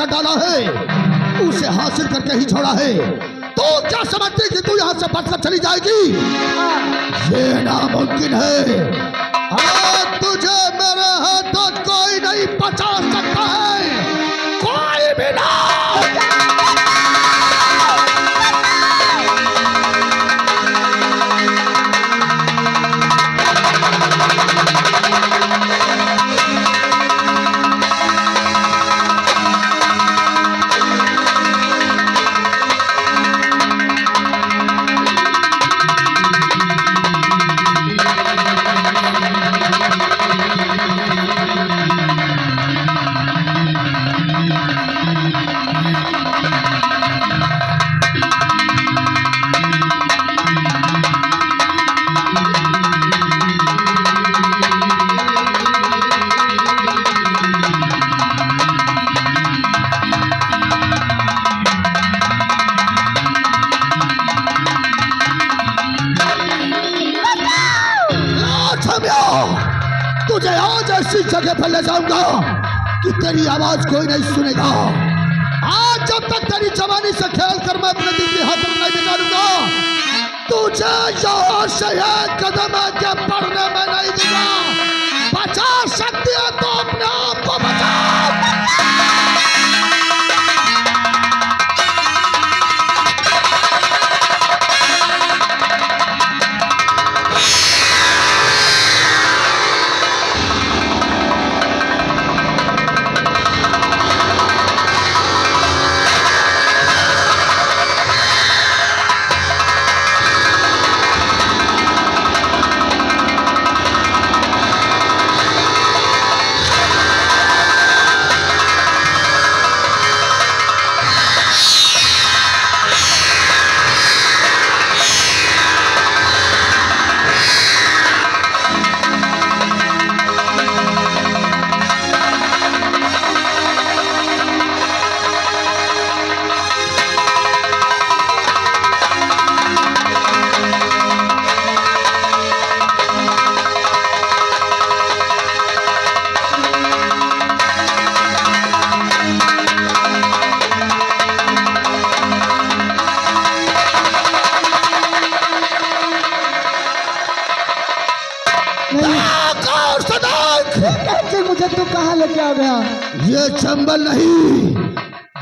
कर डाला है उसे हासिल करके ही छोड़ा है। तो क्या समझती कि तू यहाँ से बचकर चली जाएगी? ये नामुमकिन है। तुझे मेरे हाथों कोई नहीं बचा सकता है, कोई भी ना। तुझे आज ऐसी जगह पर ले जाऊंगा कि तेरी आवाज कोई नहीं सुनेगा। आज जब तक तेरी जवानी से खेल कर मैं अपने दिल के हाथों में नहीं निकालूंगा, तुझे यहाँ से एक कदम आगे बढ़ने में नहीं दूंगा। बचा सकती है तो अपने आप को बचा। मुझे तो कहाँ लेके आ गया? ये चंबल नहीं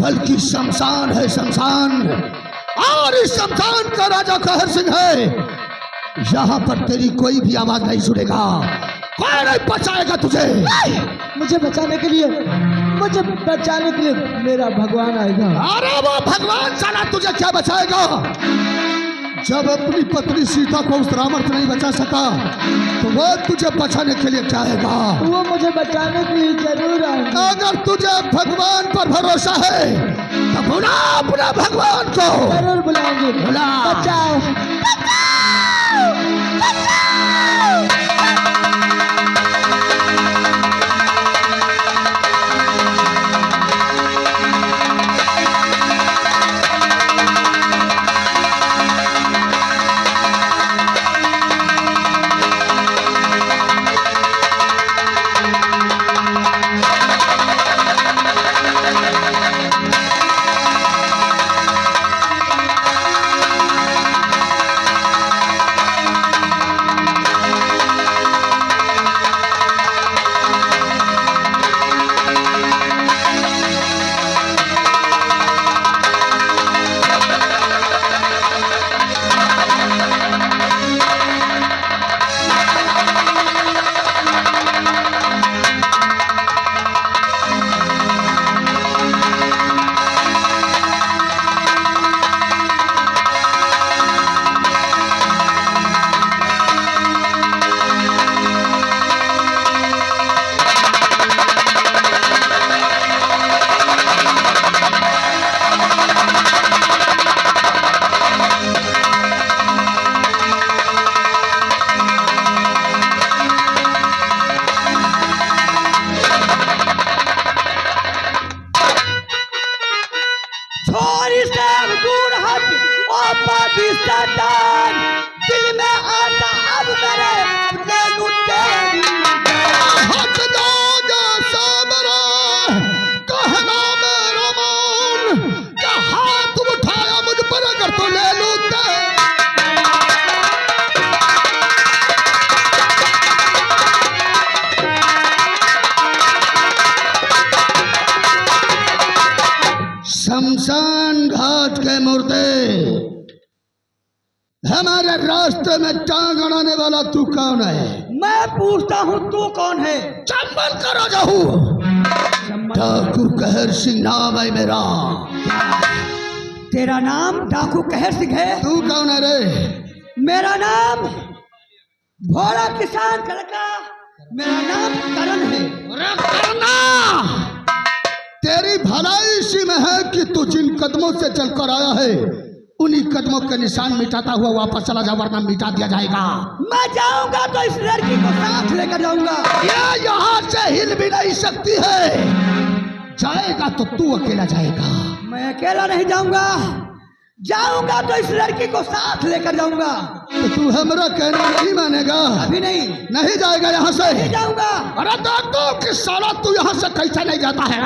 बल्कि शमशान है, शमशान। और इस शमशान का राजा कहर सिंह है। यहाँ पर तेरी कोई भी आवाज नहीं सुनेगा, कोई नहीं बचाएगा तुझे। मुझे बचाने के लिए मेरा भगवान आएगा। अरे वो भगवान साला तुझे क्या बचाएगा? जब अपनी पत्नी सीता को उस रावण से नहीं बचा सका तो वो तुझे बचाने के लिए क्या आएगा? वो मुझे बचाने के लिए जरूर आएगा। अगर तुझे भगवान पर भरोसा है तो बुला अपना भगवान को। जरूर बुलाएंगे। बुला। बचाओ, बचाओ, बचाओ। मेरे रास्ते में टांग अड़ाने वाला तू कौन है? मैं पूछता हूँ तू कौन है? चंबल का राजा हूँ, ठाकुर कहर सिंह नाम है मेरा। तेरा नाम डाकू कहर सिंह है? तू कौन है रे? मेरा नाम भोला किसान लड़का, मेरा नाम करण है। अरे करना, तेरी भलाई इसी में है कि तू जिन कदमों से चलकर आया है उन्हीं कदमों के निशान मिटाता हुआ वापस चला जा, वरना मिटा दिया जाएगा। मैं जाऊंगा तो इस लड़की को साथ लेकर जाऊंगा। ये यहाँ से हिल भी नहीं सकती है। जाएगा तो तू अकेला जाएगा। मैं अकेला नहीं जाऊंगा, जाऊंगा तो इस लड़की को साथ लेकर जाऊंगा। तो तू हमारा कहना नहीं मानेगा? अभी नहीं, नहीं जाएगा यहाँ से? नहीं जाऊंगा। अरे दादू कि साला तू यहाँ से कैसे नहीं जाता है?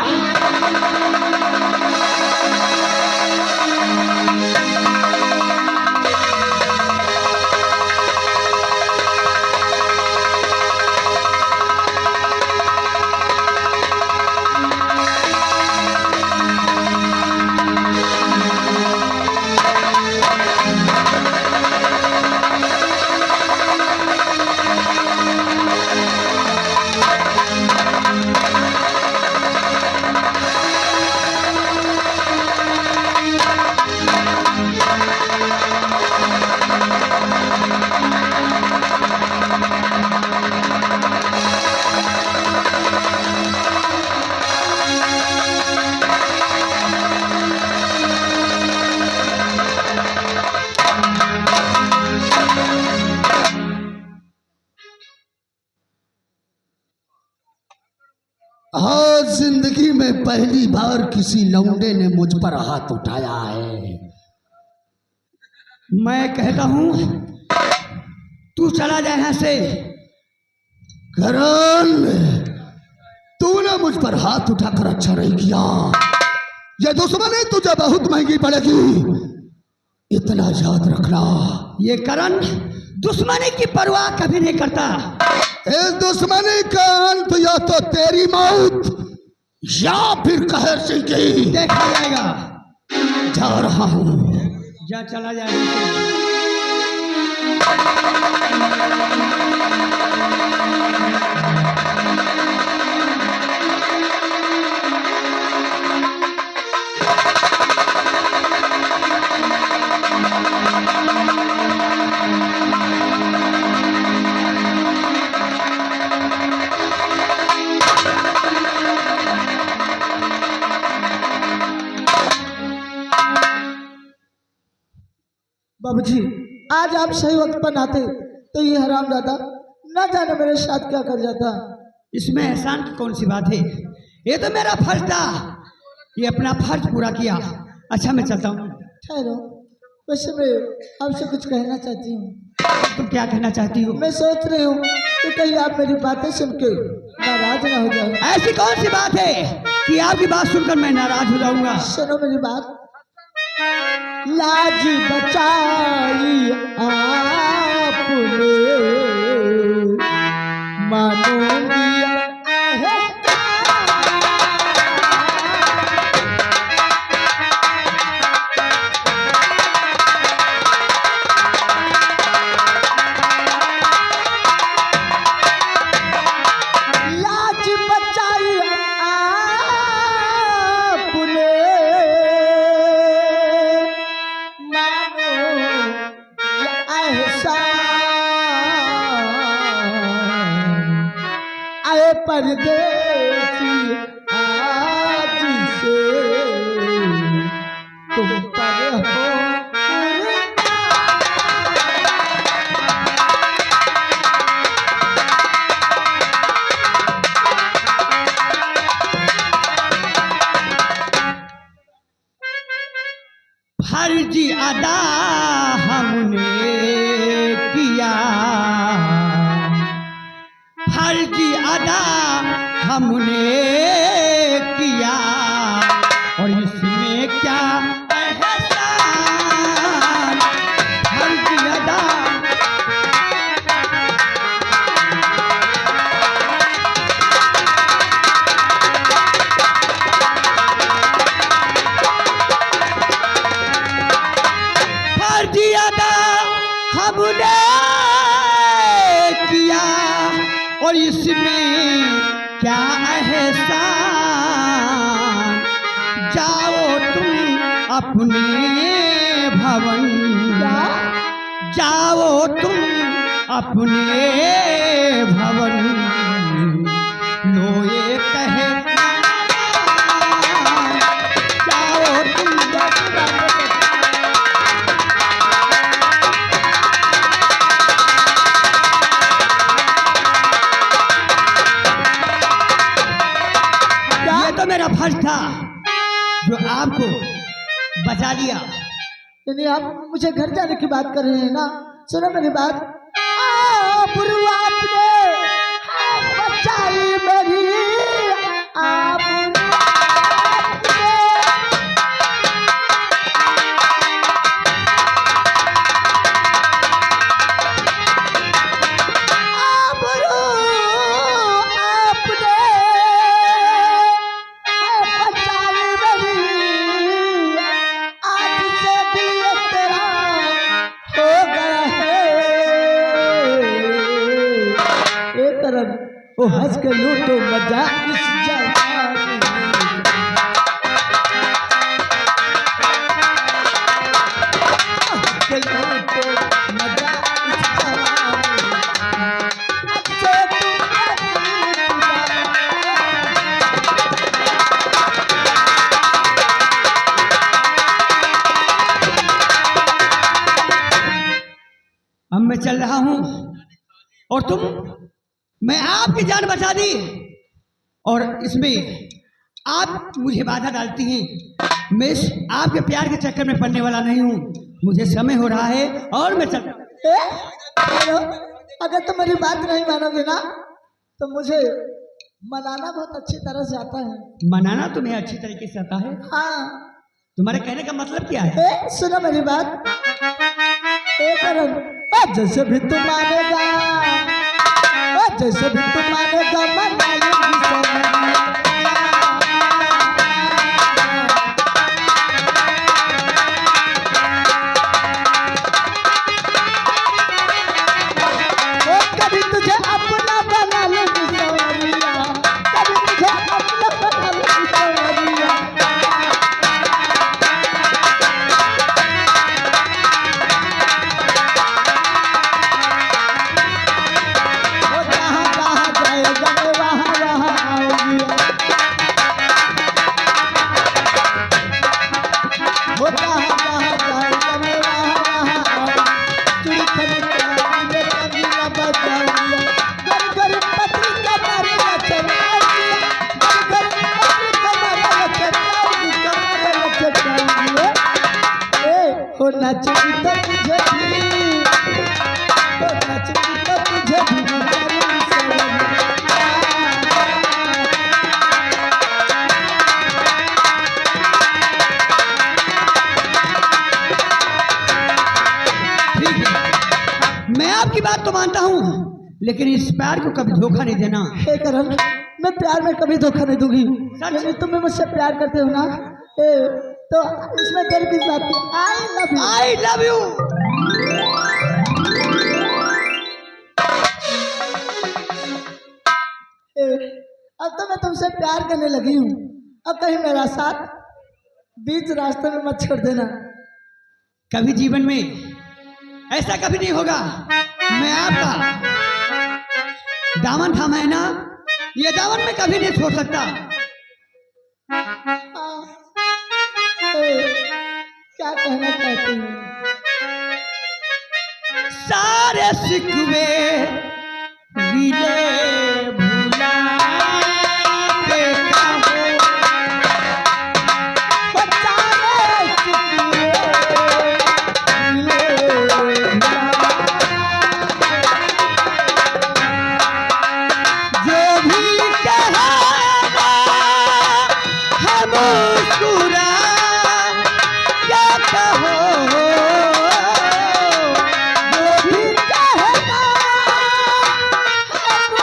आज जिंदगी में पहली बार किसी लौंडे ने मुझ पर हाथ उठाया है। मैं कहता हूं तू चला जा यहाँ से। करण, तूने मुझ पर हाथ उठाकर अच्छा नहीं किया। ये दुश्मनी तुझे बहुत महंगी पड़ेगी, इतना याद रखना। ये करण दुश्मनी की परवाह कभी नहीं करता। इस दुश्मनी का अंत या तो तेरी मौत या फिर कहर सिंह की। देखा जाएगा। जा रहा हूं। जा, चला जाएगा। बाबूजी, आज आप सही वक्त पर आते तो ये हरामजादा न जाने मेरे साथ क्या कर जाता। इसमें एहसान की कौन सी बात है? ये तो मेरा फर्ज था, ये अपना फर्ज पूरा किया। अच्छा, मैं चलता हूँ। ठहरो, वैसे मैं आपसे कुछ कहना चाहती हूँ। तुम क्या कहना चाहती हो? मैं सोच रही हूँ कि कहीं आप मेरी बातें सुन के नाराज ना हो जाए। ऐसी कौन सी बात है कि आपकी बात सुनकर मैं नाराज हो जाऊंगा? सुनो मेरी बात। लाज बचाई आपने, मानूंगी परदेसी आज से तुम पर हो। फर्जी अदा हमने किया, फर्जी अदा हमने किया, और इसमें क्या एहसान। फर्जी अदा फर्जी अदा हमने इसमें क्या एहसान, जाओ तुम अपने भवन, जाओ तुम अपने भवन, लो ये कहे जाओ तुम। ये तो मेरा फर्ज था जो आपको बचा लिया। यानी आप मुझे घर जाने की बात कर रहे हैं ना? सुनो मेरी बात। बुरुआ आपने बचाई मेरी, वो हंस के लूटो मजा इस जवानी में। हंस के लूटो मजा इस जवानी में। अच्छे अब मैं चल रहा हूं और तुम, मैं आपकी जान बचा दी और इसमें आप मुझे बाधा डालती हैं। मैं आपके प्यार के चक्कर में पड़ने वाला नहीं हूँ। मुझे समय हो रहा है और मैं चल। अगर तुम मेरी बात नहीं मानोगे ना तो मुझे मनाना बहुत अच्छी तरह से आता है। मनाना तुम्हें अच्छी तरीके से आता है? हाँ। तुम्हारे कहने का मतलब क्या है? सुनो मेरी बात। जैसे भी तुम मानेगा, जैसे भी तुम मानेगा मनाएंगे कभी तुझे अपना बना लूंगी सवरिया, कभी तुझे अपना बना लूंगी सवरिया। वो जहाँ जहाँ जाएगा मैं वहाँ वहाँ आऊंगी। वो जहाँ जहाँ जाएगा मैं वहाँ वहाँ आऊंगी। चुड़ी खरीद के आऊंगी, कभी न बचाऊंगी। घर घर पत्नी का मारे लचकाऊंगी, घर घर पत्नी का मारे लचकाऊंगी, कमरे लचकाऊंगी। हो नचूंगी तो तुझे भी, हो नचूंगी तो तुझे भी नचाऊंगी सवरिया। ठीक है, मैं आपकी बात तो मानता हूँ, लेकिन इस प्यार को कभी धोखा नहीं देना। हे करण, मैं प्यार में कभी धोखा नहीं दूंगी। यदि तुम मुझसे प्यार करते हो ना तो इसमें देर किस बात की? I love you. I love you. अब तो मैं तुमसे प्यार करने लगी हूँ। अब कहीं मेरा साथ बीच रास्ते में मत छोड़ देना। कभी जीवन में ऐसा कभी नहीं होगा। मैं आपका दामन थामा है ना, ये दामन में कभी नहीं छोड़ सकता। क्या कहना चाहती हूँ? सारे सिकवे गिले भुला के कहो, जो भी कहा हम मुस्कुरा क्या कहो, जो भी कहना हम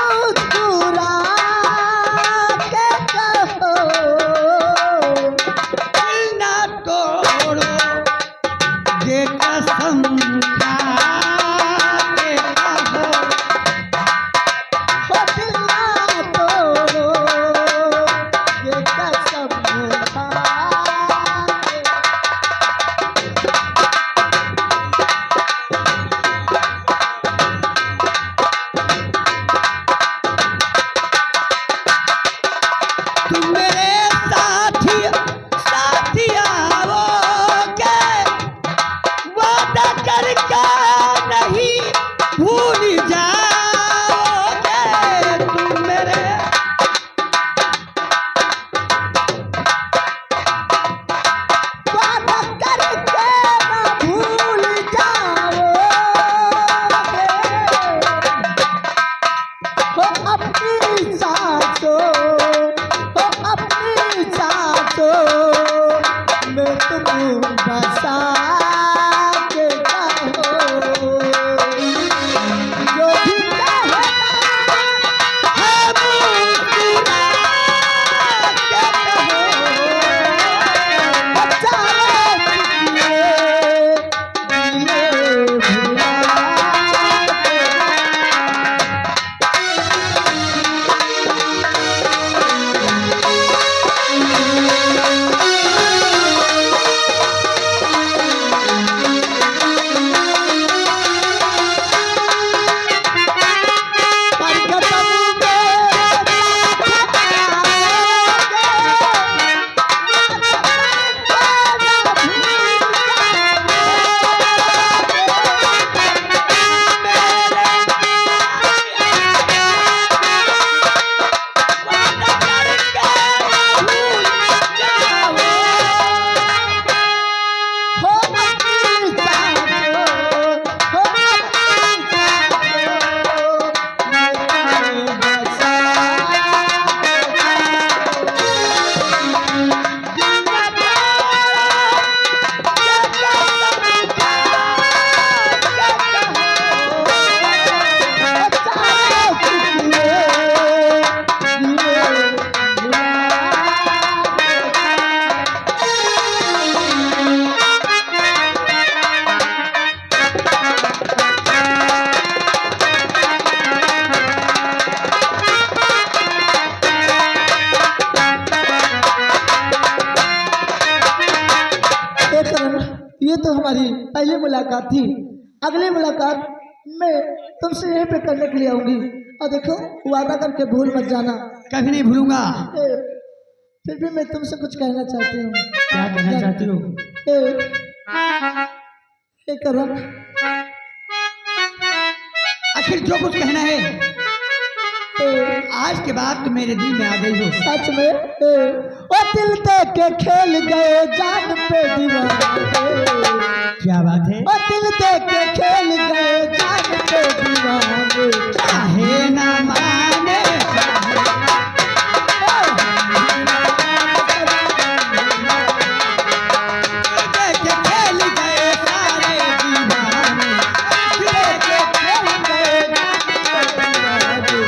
अपनी सांसों ओ अपनी सांसों में तुम बसा के कहो जो भी कहना है मुस्कुरा के कहो अचानक दिले भुला ये तो हमारी पहली मुलाकात थी। अगली मुलाकात मैं तुमसे यहीं पे करने के लिए आऊंगी। और देखो वादा करके भूल मत जाना। कभी नहीं भूलूंगा। फिर भी मैं तुमसे कुछ कहना चाहती हूँ। क्या कहना चाहती हो? करण, आखिर जो कुछ कहना है आज के बाद तो मेरे दिल में आ गई हो। सच में ओ दिल देख के खेल गए जान पे दीवाने। क्या बात है? ओ दिल देख के खेल गए जान पे दीवाने। चाहे ना माने देख के खेल गए सारे दीवाने। देख के खेल गए जान पे दीवाने।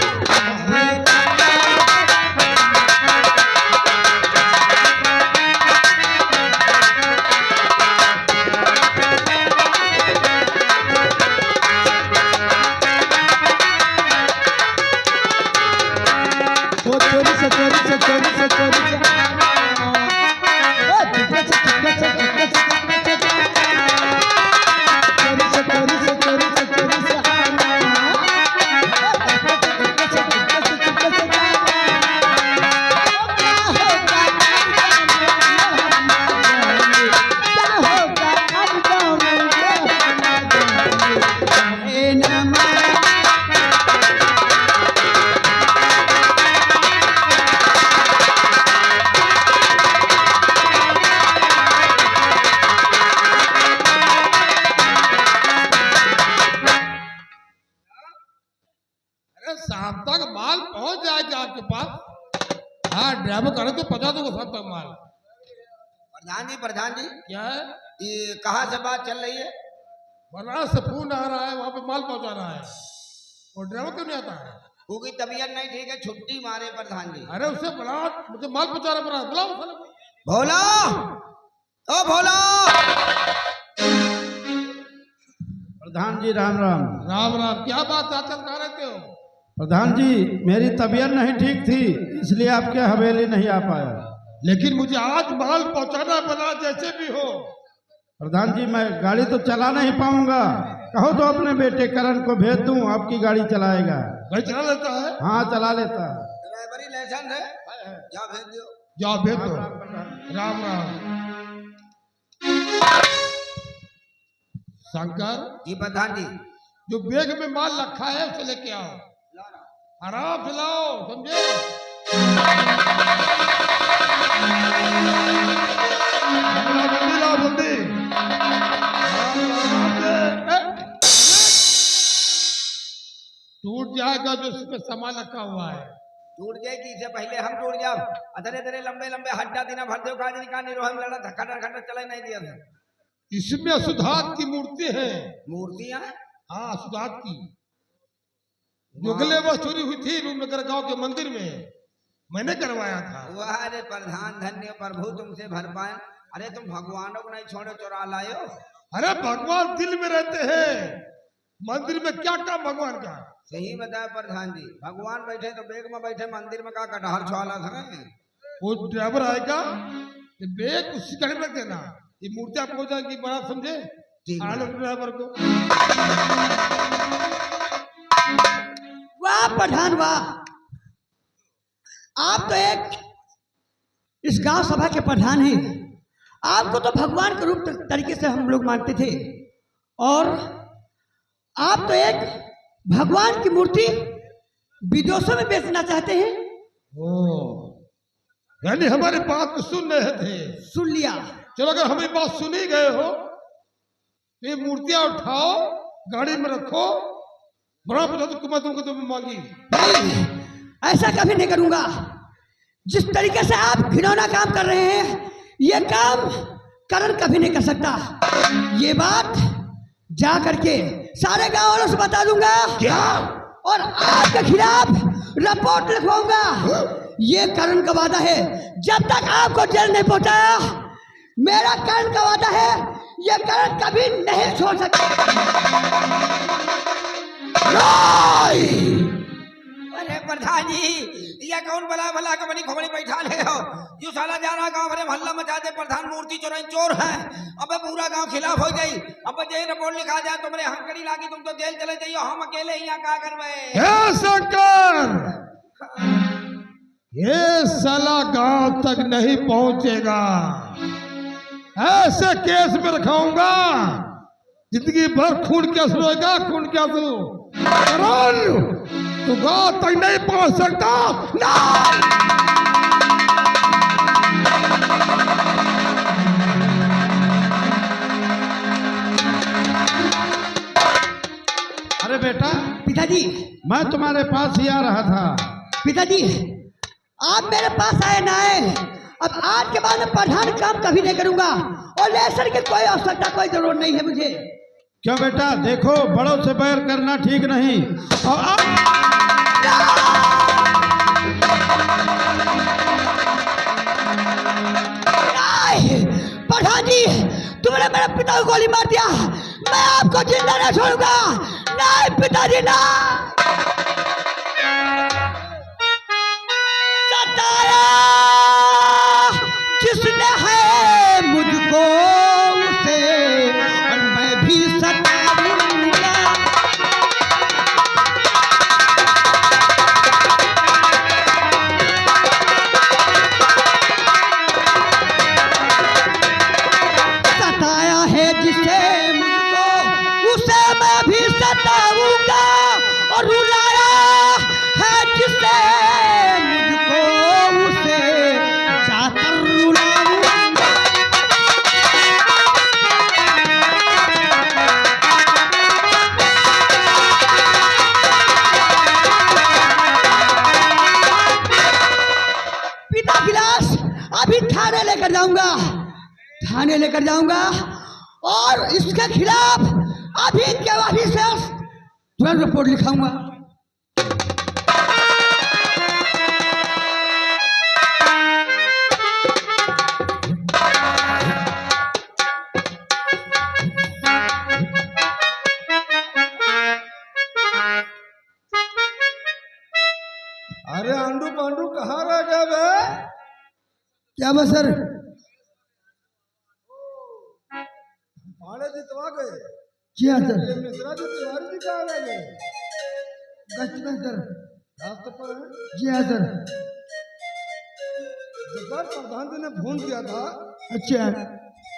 शाम तक माल पहुंच जाएगा आपके पास। हाँ ड्राइवर करे तो पहुंचा दूंगा शाम तक माल। प्रधान जी क्या है? ये कहाँ से बात चल रही है? बनारस से फोन आ रहा है, वहां पे माल पहुंचा रहा है। और ड्राइवर क्यों नहीं आता है? उनकी तबीयत नहीं ठीक है, छुट्टी मारे प्रधान जी। अरे उससे बुला, मुझे माल पहुंचा रहा है, बुलाओ साले को। भोला, ओ भोला। प्रधान जी राम राम। राम राम। क्या बात आजकल कहाँ रहते हो? प्रधान जी मेरी तबीयत नहीं ठीक थी, इसलिए आपके हवेली नहीं आ पाया। लेकिन मुझे आज माल पहुंचाना बना जैसे भी हो। प्रधान जी मैं गाड़ी तो चला नहीं पाऊंगा, कहो तो अपने बेटे करण को भेज दूं, आपकी गाड़ी चलाएगा। भाई चला लेता है? हाँ चला लेता है। ड्राइवरी लाइसेंस है, जा भेज दो। जाओ भेज दो। राम राम। शंकर जी प्रधान जी। जो बैग में माल रखा है उसे लेके आओ, आराम से लाओ, समझे? जल्दी लाओ जल्दी। टूट जाए जाएगा जो इसमें सामान रखा हुआ है। टूट जाए कि इससे पहले हम टूट जाओ। अधरे अधरे लंबे लंबे हड्डा दिना भर दो काज निकाल निरो हम लड़ा धक्का खंडर चले नहीं दिया था। इसमें सुधात की मूर्ति है। मूर्तियां हाँ सुधात की जुगले वो चोरी हुई थी रूपनगर गांव के मंदिर में, मैंने करवाया था। वाह अरे प्रधान धन्य प्रभु तुमसे भर पाए। अरे तुम भगवानों को नहीं छोड़ो चुरा लायो। अरे भगवान दिल में रहते हैं, मंदिर में क्या काम भगवान का। सही बताया प्रधान जी, भगवान बैठे तो बेग में बैठे, मंदिर में का कटहर छुआला था। वो ड्राइवर आएगा ये बैग उसी गाड़ी में रख देना, ये मूर्ति आप हो जाएगी बड़ा समझे। आलो ड्राइवर को। वाह प्रधान वाह, आप तो एक इस गांव सभा के प्रधान हैं। आपको तो भगवान के रूप तरीके से हम लोग मानते थे, और आप तो एक भगवान की मूर्ति विदेशों में बेचना चाहते हैं। ओ यानी हमारी बात को सुन रहे थे। सुन लिया। चलो अगर हमें बात सुन ही गए हो तो ये मूर्तियां उठाओ गाड़ी में रखो, बड़ा पूछा तो कुमार तुमको तुम्हें मांगी। नहीं, ऐसा कभी नहीं करूंगा। जिस तरीके से आप घिनौना काम कर रहे हैं, ये काम करण कभी नहीं कर सकता। ये बात जा करके सारे गांव वालों से बता दूंगा। क्या? और आपके खिलाफ रिपोर्ट लिखवाऊंगा। ये करण का वादा है, जब तक आपको जेल नहीं पहुंचाया, मेरा करण का वादा है, ये करण कभी नहीं छोड़ सकता। अरे प्रधान जी, ये कौन बला भला का बनी खोबड़ी बैठा ले हो? यू साला जा रहा गांव भरे हल्ला मचा दे, प्रधान मूर्ति चोर चोर है। अबे पूरा गांव खिलाफ हो गई। अब जे रिपोर्ट लिखा जाए तुम्हारे हंकड़ी लागी, तुम तो जेल चले जाइयो, हम अकेले यहाँ क्या करवे। हे शंकर, ये साला गांव तक नहीं पहुंचेगा। ऐसे केस में रखाऊंगा जिंदगी भर खून के आंसू होगा, खून के आंसू। करण तू गांव तक नहीं पहुंच सकता। अरे बेटा, पिताजी, मैं तुम्हारे पास ही आ रहा था। पिताजी आप मेरे पास आए ना आए, अब आज के बाद मैं प्रधान काम कभी नहीं करूंगा, और लेसन की कोई आवश्यकता, कोई जरूरत नहीं है मुझे। क्यों बेटा, देखो बड़ों से बैर करना ठीक नहीं। और प्रधान जी, तुमने मेरे पिता को गोली मार दिया, मैं आपको जिंदा नहीं छोड़ूंगा। नहीं पिताजी ना। सताया जिसने है मुझको उसे, और मैं भी सताऊंगा। सताया है जिसे मुझको उसे मैं भी सताऊंगा, और रुलाया है जिसे मुझको उसे जाकर रुलाऊंगा। पिता की लाश अभी थाने लेकर जाऊंगा, थाने लेकर जाऊंगा, और इसके खिलाफ अभी के अभी से तुरंत रिपोर्ट लिखाऊंगा। अरे आंडू पांडू कहाँ रह गए बे? क्या बस सर? भाड़े जितवा गए। जी हाँ सर। ये मिश्रा जी तिवारी जी कहाँ रह गए? गश्त में सर। रास्ते पर है। जी हाँ सर। जब्बार प्रधान जी ने फोन किया था अच्छा,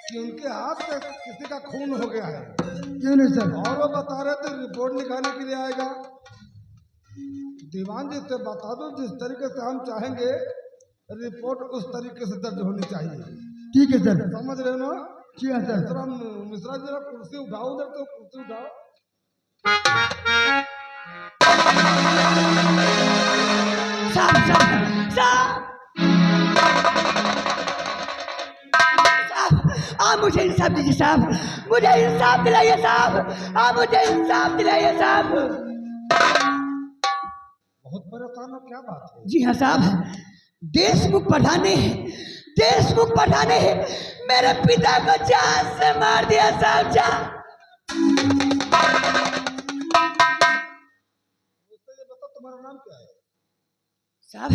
कि उनके हाथ में किसी का खून हो गया है, क्यों नहीं सर? और वो बता रहे थे रिपोर्ट लिखाने के लिए आएगा। दीवान जी से बता दो, जिस तरीके से हम चाहेंगे रिपोर्ट उस तरीके से दर्ज होनी चाहिए। ठीक है सर। समझ रहे हो ना? जी हाँ सर। मिश्रा जी जरा कुर्सी उठाओ, उधर तो कुर्सी उठाओ। साहब साहब साहब आप मुझे इंसाफ दीजिए साहब, मुझे इंसाफ दिलाइए साहब, आप मुझे इंसाफ दिलाइए साहब। बहुत परेशान हो, क्या बात है? जी हाँ साहब, देशमुख पठान ने मेरे पिता को जान से मार दिया साहब। जान ये बताओ तुम्हारा नाम क्या है? साहब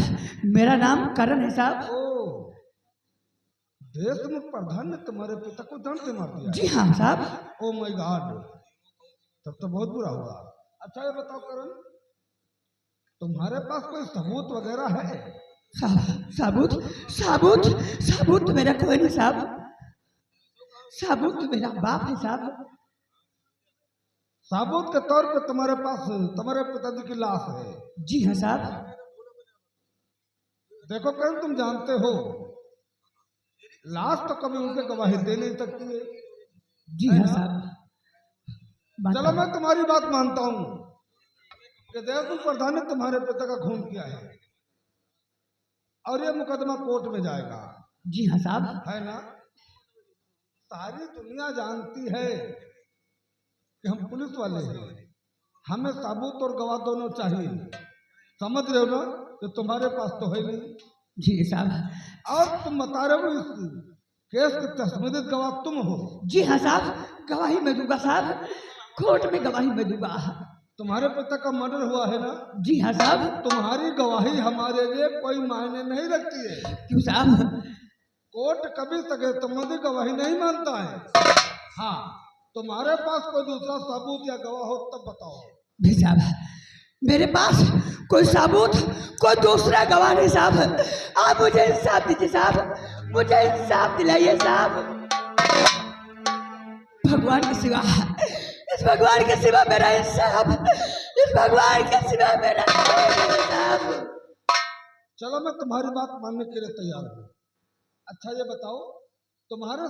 मेरा नाम करण है साहब। ओ, देशमुख प्रधान ने तुम्हारे पिता को जान से मार दिया? जी हाँ साहब। ओ माय गॉड, तब तो बहुत बुरा हुआ। अच्छा ये बताओ करण, तुम्हारे पास कोई सबूत वगैरह है? साबुत साबुत साबुत मेरा कोई नहीं साहब, साबुत मेरा बाप है साहब। सबूत के तौर पे तुम्हारे पास तुम्हारे पिताजी की लाश है? जी हाँ साहब। देखो करण, तुम जानते हो लाश तो कभी उनके गवाही दे नहीं सकती है। जी हाँ साहब। चलो मैं तुम्हारी बात मानता हूँ कि देशमुख प्रधान ने तुम्हारे पिता का खून किया है और ये मुकदमा कोर्ट में जाएगा। जी हाँ साहब। है ना? सारी दुनिया जानती है कि हम पुलिस वाले हैं, हमें सबूत और गवाह दोनों चाहिए। समझ रहे हो ना? कि तुम्हारे पास तो है नहीं। जी साहब। और तुम बता रहे हो इस केस के तस्मदीद गवाह तुम हो? जी हाँ साहब, गवाही मैं दूंगा साहब, कोर्ट में गवाही मैं दूंगा। तुम्हारे पिता का मर्डर हुआ है ना? जी हाँ साहब। तुम्हारी गवाही हमारे लिए कोई मायने नहीं रखती है। क्यों साहब? कोर्ट कभी सगे संबंधी गवाही नहीं मानता है। हाँ, तुम्हारे पास कोई दूसरा सबूत या गवाह हो तब बताओ। नहीं साहब, मेरे पास कोई सबूत कोई दूसरा गवाह नहीं साहब। आप मुझे इंसाफ दीजिए साहब, मुझे इंसाफ दिलाइए साहब। भगवान के सिवा, इस भगवान के सिवा मेरा इंसाफ, इस भगवान के सिवा मेरा इंसाफ। चलो मैं तुम्हारी बात मानने के लिए तैयार हूँ। अच्छा ये बताओ, तुम्हारे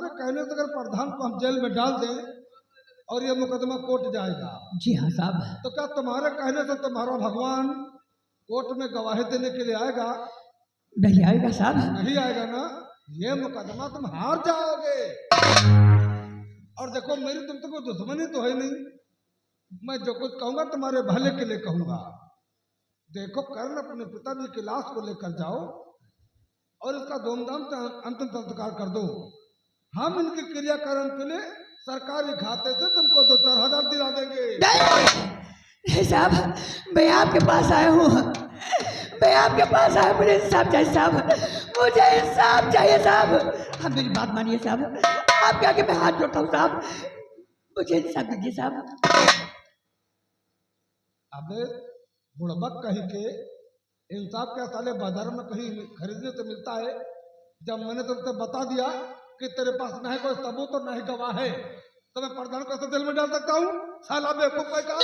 कहने से अगर प्रधान को हम जेल में डाल दें और ये मुकदमा कोर्ट जाएगा, जी हाँ साहब, तो क्या तुम्हारे कहने से तुम्हारा भगवान कोर्ट में गवाही देने के लिए आएगा? नहीं आएगा साहब। नहीं आएगा ना? ये मुकदमा तुम हार जाओगे। और देखो मेरी तुम तो कोई दुश्मनी तो है नहीं, मैं जो कुछ कहूंगा तुम्हारे भले के लिए कहूंगा। देखो कर्ण, अपने पिताजी की लाश को लेकर जाओ और इसका धूमधाम से अंतिम संस्कार कर दो। हम इनके क्रियाकर्म के लिए सरकारी खाते से तुमको 2-4 हजार दिला देंगे। नहीं साहब, मैं आपके पास आया हूँ, मैं आपके पास आया, मुझे इंसाफ चाहिए साहब, मुझे इंसाफ चाहिए साहब। आप मेरी बात मानिए साहब, आपके आगे मैं हाथ जोड़ता हूँ साहब, मुझे इंसाफ दीजिए साहब। अबे बुड़बक कहीं के इंसाफ क्या साले बाजार में कहीं खरीदने से मिलता है? जब मैंने तुमसे बता दिया कि तेरे पास न है कोई सबूत और न ही गवाह है, तो मैं प्रधान को कैसे जेल में डाल सकता हूँ? साला बेवकूफ का।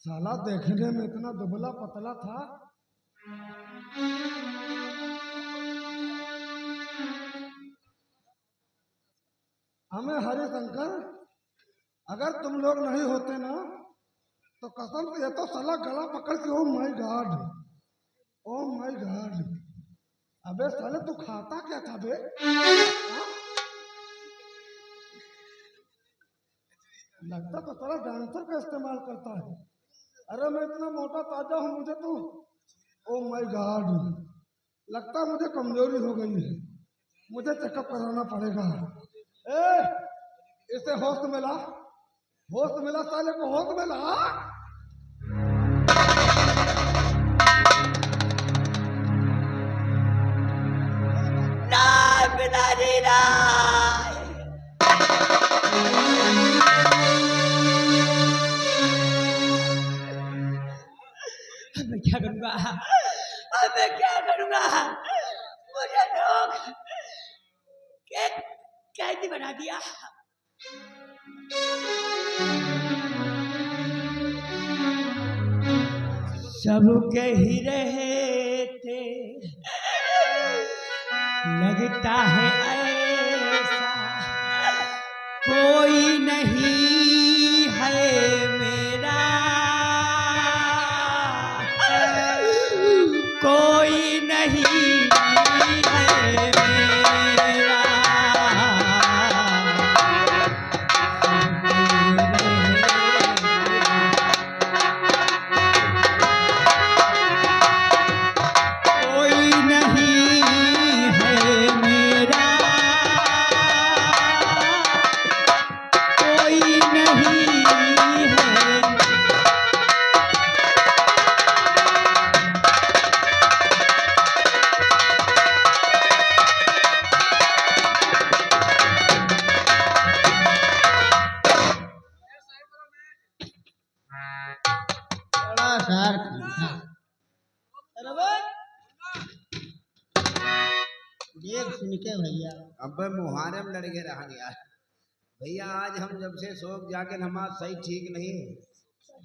साला देखने में इतना दुबला पतला था, हमें हरिशंकर, अगर तुम लोग नहीं होते ना तो कसम से ये तो साला गला पकड़ के, oh my God, oh my God. अबे साले तू खाता क्या था बे? लगता तो सारा डांसर का इस्तेमाल करता है। अरे मैं इतना मोटा ताजा हूँ, मुझे तो ओ माय गॉड, लगता है मुझे कमजोरी हो गई है, मुझे चेकअप कराना पड़ेगा। ए इसे होश में ला, होश में ला, साले को होश में ला। ना पिताजी ना। मैं क्या करूँगा, अब मैं क्या करूँगा, मुझे लोग कैदी बना दिया। सब कह ही रहे थे लगता है ऐसा कोई नहीं है मेरा, कोई नहीं है मेरा। कोई नहीं है मेरा, कोई नहीं है। बड़ा सर देख सुन के भैया अबे मुहारे में लड़ के रहा यार। भैया आज हम जब से सोच जाके हमारा सही ठीक नहीं,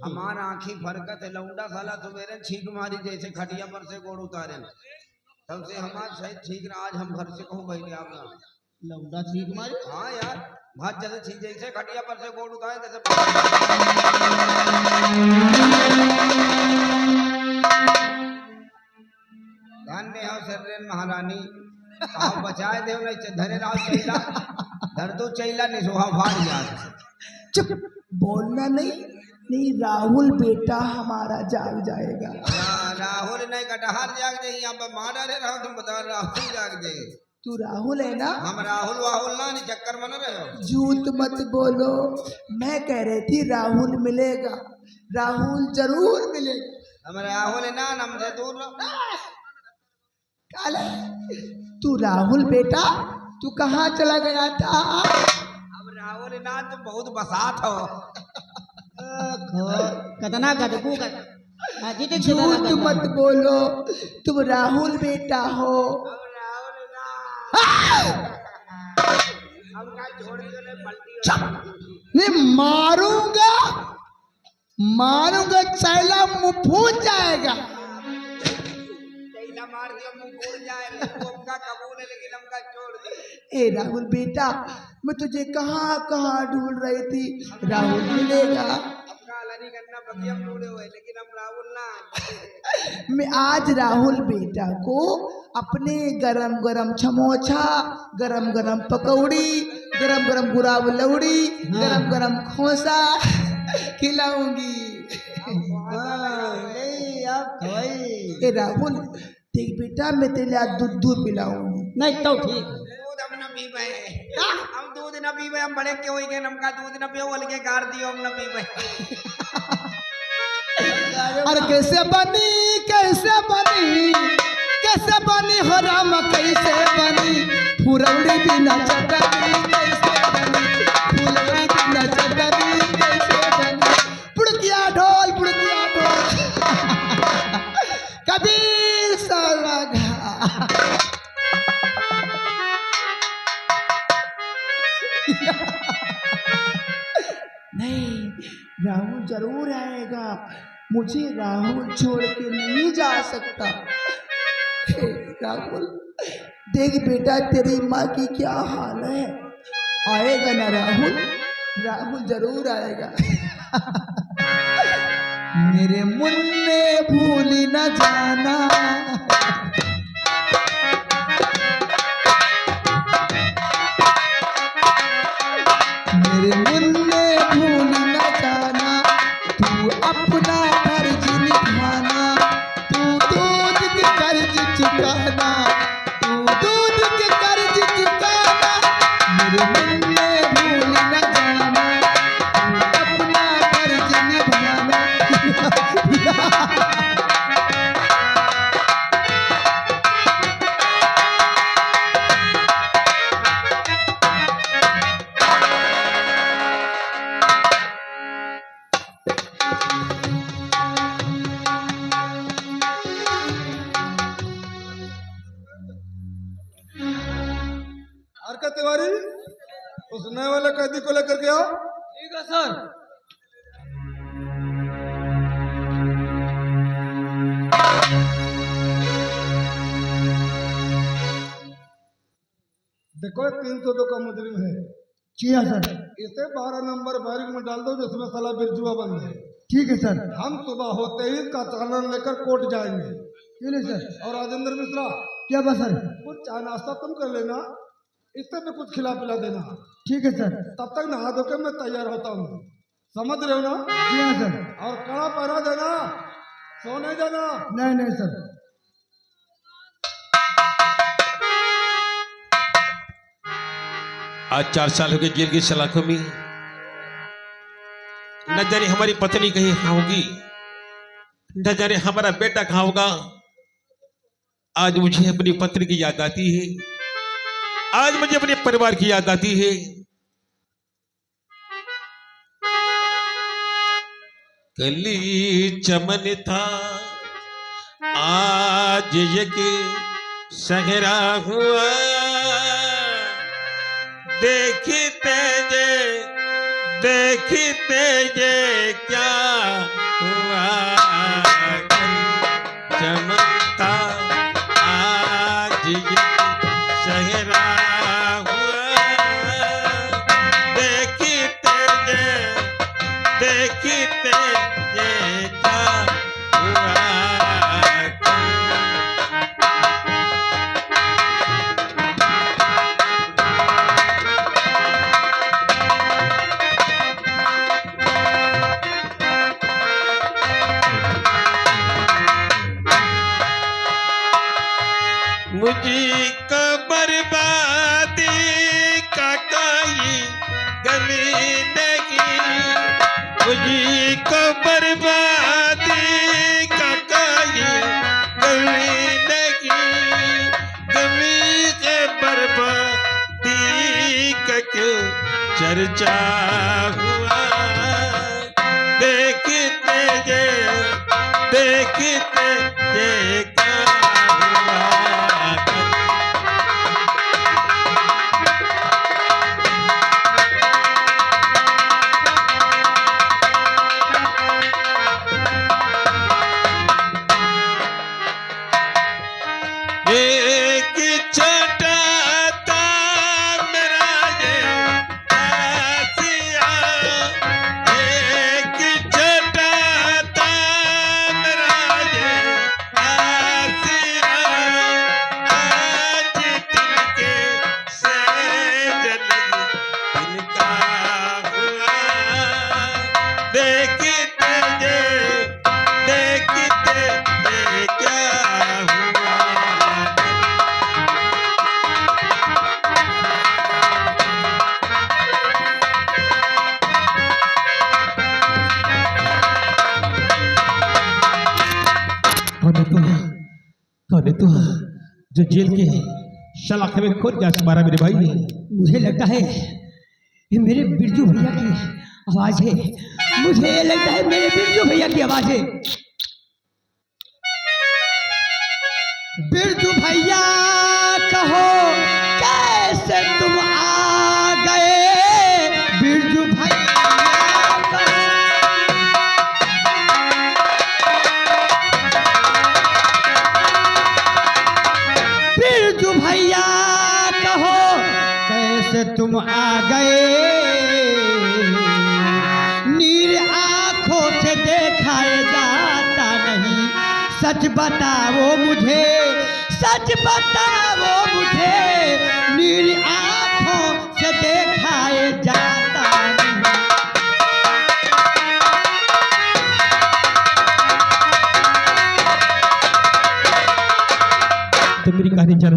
हमारा आँखी फरकत है। लौंडा साला सवेरे छींक मारी जैसे खटिया पर से गोड़ उतारे, तब से हमारा सही ठीक रहा। आज हम घर से कहूँ भाई आप लौंडा ठीक मारी। हाँ यार, भात जैसे छींक जैसे खटिया पर से गोड़ उतारे जैसे। धन्य हो सर्रेन महारानी, आप बचाए दे नहीं धरे राव चैला धर दो चैला नहीं सोहा फाड़ जा। चुप, बोलना नहीं, नहीं राहुल बेटा हमारा जाग जाएगा। राहुल नहीं कटहर जाग दे, यहाँ पर मारा रे रहा तुम बता। राहुल जाग दे, तू राहुल है ना? हम राहुल वाहुल ना नहीं चक्कर मन रहे हो। झूठ मत बोलो, मैं कह रही थी राहुल मिलेगा, राहुल जरूर मिलेगा। हम राहुल ना नम से दूर रहो। काला, तू राहुल बेटा तू कहाँ चला गया था? अब राहुल ना तुम बहुत बसात हो। कतना गदबू झूठ मत बोलो, तुम राहुल बेटा हो। अब राहुल ना अब का छोड़ के पलटी नहीं मारूंगा, मारूंगा चैला मुंह फूट जाएगा। चैला मार दिया मुंह फूट जाए, हमका कबूल है लेकिन हमका छोड़ दे। ए राहुल बेटा, मैं तुझे कहाँ कहाँ ढूंढ रही थी, राहुल मिलेगा। हमका अलग नहीं करना बगिया ढूंढे हुए, लेकिन हम राहुल ना। मैं आज राहुल बेटा को अपने गरम गरम समोसा, गरम गरम पकौड़ी, गरम गरम गुलाब लौड़ी, गरम गरम खोसा खिलाऊंगी। ए राहुल देख बेटा, मैं तेरे आज दूध पिलाऊंगी। नहीं तो ठीक। दूध हम न पीबे, हम दूध न पीबे, हम बड़े क्यों ही गए, हमका दूध न पियो अलगे गार दियो, हम न पीबे। अरे कैसे बनी, कैसे बनी, कैसे बनी हो राम, कैसे बनी फुलौड़ी बिना चटनी, कैसे बनी फुलौड़ी बिना चटनी, कैसे बनी। पुड़किया ढोल, पुड़किया ढोल कबीर सालगा। नहीं, राहुल जरूर आएगा, मुझे राहुल छोड़ के नहीं जा सकता। हे राहुल, देख बेटा तेरी माँ की क्या हाल है, आएगा ना राहुल, राहुल जरूर आएगा। मेरे मुन्ने भूल न जाना, मेरे मुन्ने भूल अपना फर्ज निभाना, तू दूध के कर्ज चुकाना, तू दूध के कर्ज चुकाना, मेरे मन में भूल न जाना, तू अपना फर्ज निभाना। आर का तिवारी, उस नए वाले कैदी को लेकर के आओ। ठीक है सर। देखो 302 का मुजरिम है, जी हाँ सर। इसे 12 नंबर बैरिक में डाल दो जिसमें साला बिरजुआ बंद है। ठीक है सर। हम सुबह होते ही इसका चालान लेकर कोर्ट जाएंगे। क्यों नहीं सर? और राजेंद्र मिश्रा, क्या बात सर? कुछ चाय नाश्ता तुम कर लेना, इससे भी कुछ खिला पिला देना। ठीक है सर। तब तक नहा धो के मैं तैयार होता हूँ, समझ रहे हो ना? जी हाँ सर। और कड़ा पहना देना, सोने जाना। नहीं नहीं सर। आज 4 साल हो गए जेल की सलाखों में, न जाने हमारी पत्नी कहीं कहाँ होगी, न जाने हमारा बेटा कहाँ होगा। आज मुझे अपनी पत्नी की याद आती है, आज मुझे अपने परिवार की याद आती है। कली चमन था आज एक सहरा हुआ, देखते जे क्या हुआ। चमकता आज ये सहरा हुआ, देखते जे क्या हुआ। मुझी को बर्बादी का कोई गली नहीं, मुझी को बर्बादी का कोई गली नहीं, गली से बर्बादी का क्यों चर्चा हुआ। देखते जे क्या हुआ। एक छोटा था मेरा ये आसिया, एक छोटा था मेरा ये आसिया, आज दिल के से जल इनका हुआ। देखते जे क्या हुआ। कौन है तू जो जेल के सलाखे में खोद गया तुम्हारा मेरे भाई? मुझे लगता है ये मेरे बिरजू भैया की आवाज है, मुझे लगता है मेरे बिरजू भैया की आवाज है। बिरजू भैया कहो कैसे तुम आ गए, बिरजू भैया कहो। बिरजू भैया कहो कैसे तुम आ गए, नीर आंखों से देखाए जाता नहीं, सच बताओ मुझे, सच बताओ मुझे, नीर आंखों से देखाए जाता नहीं।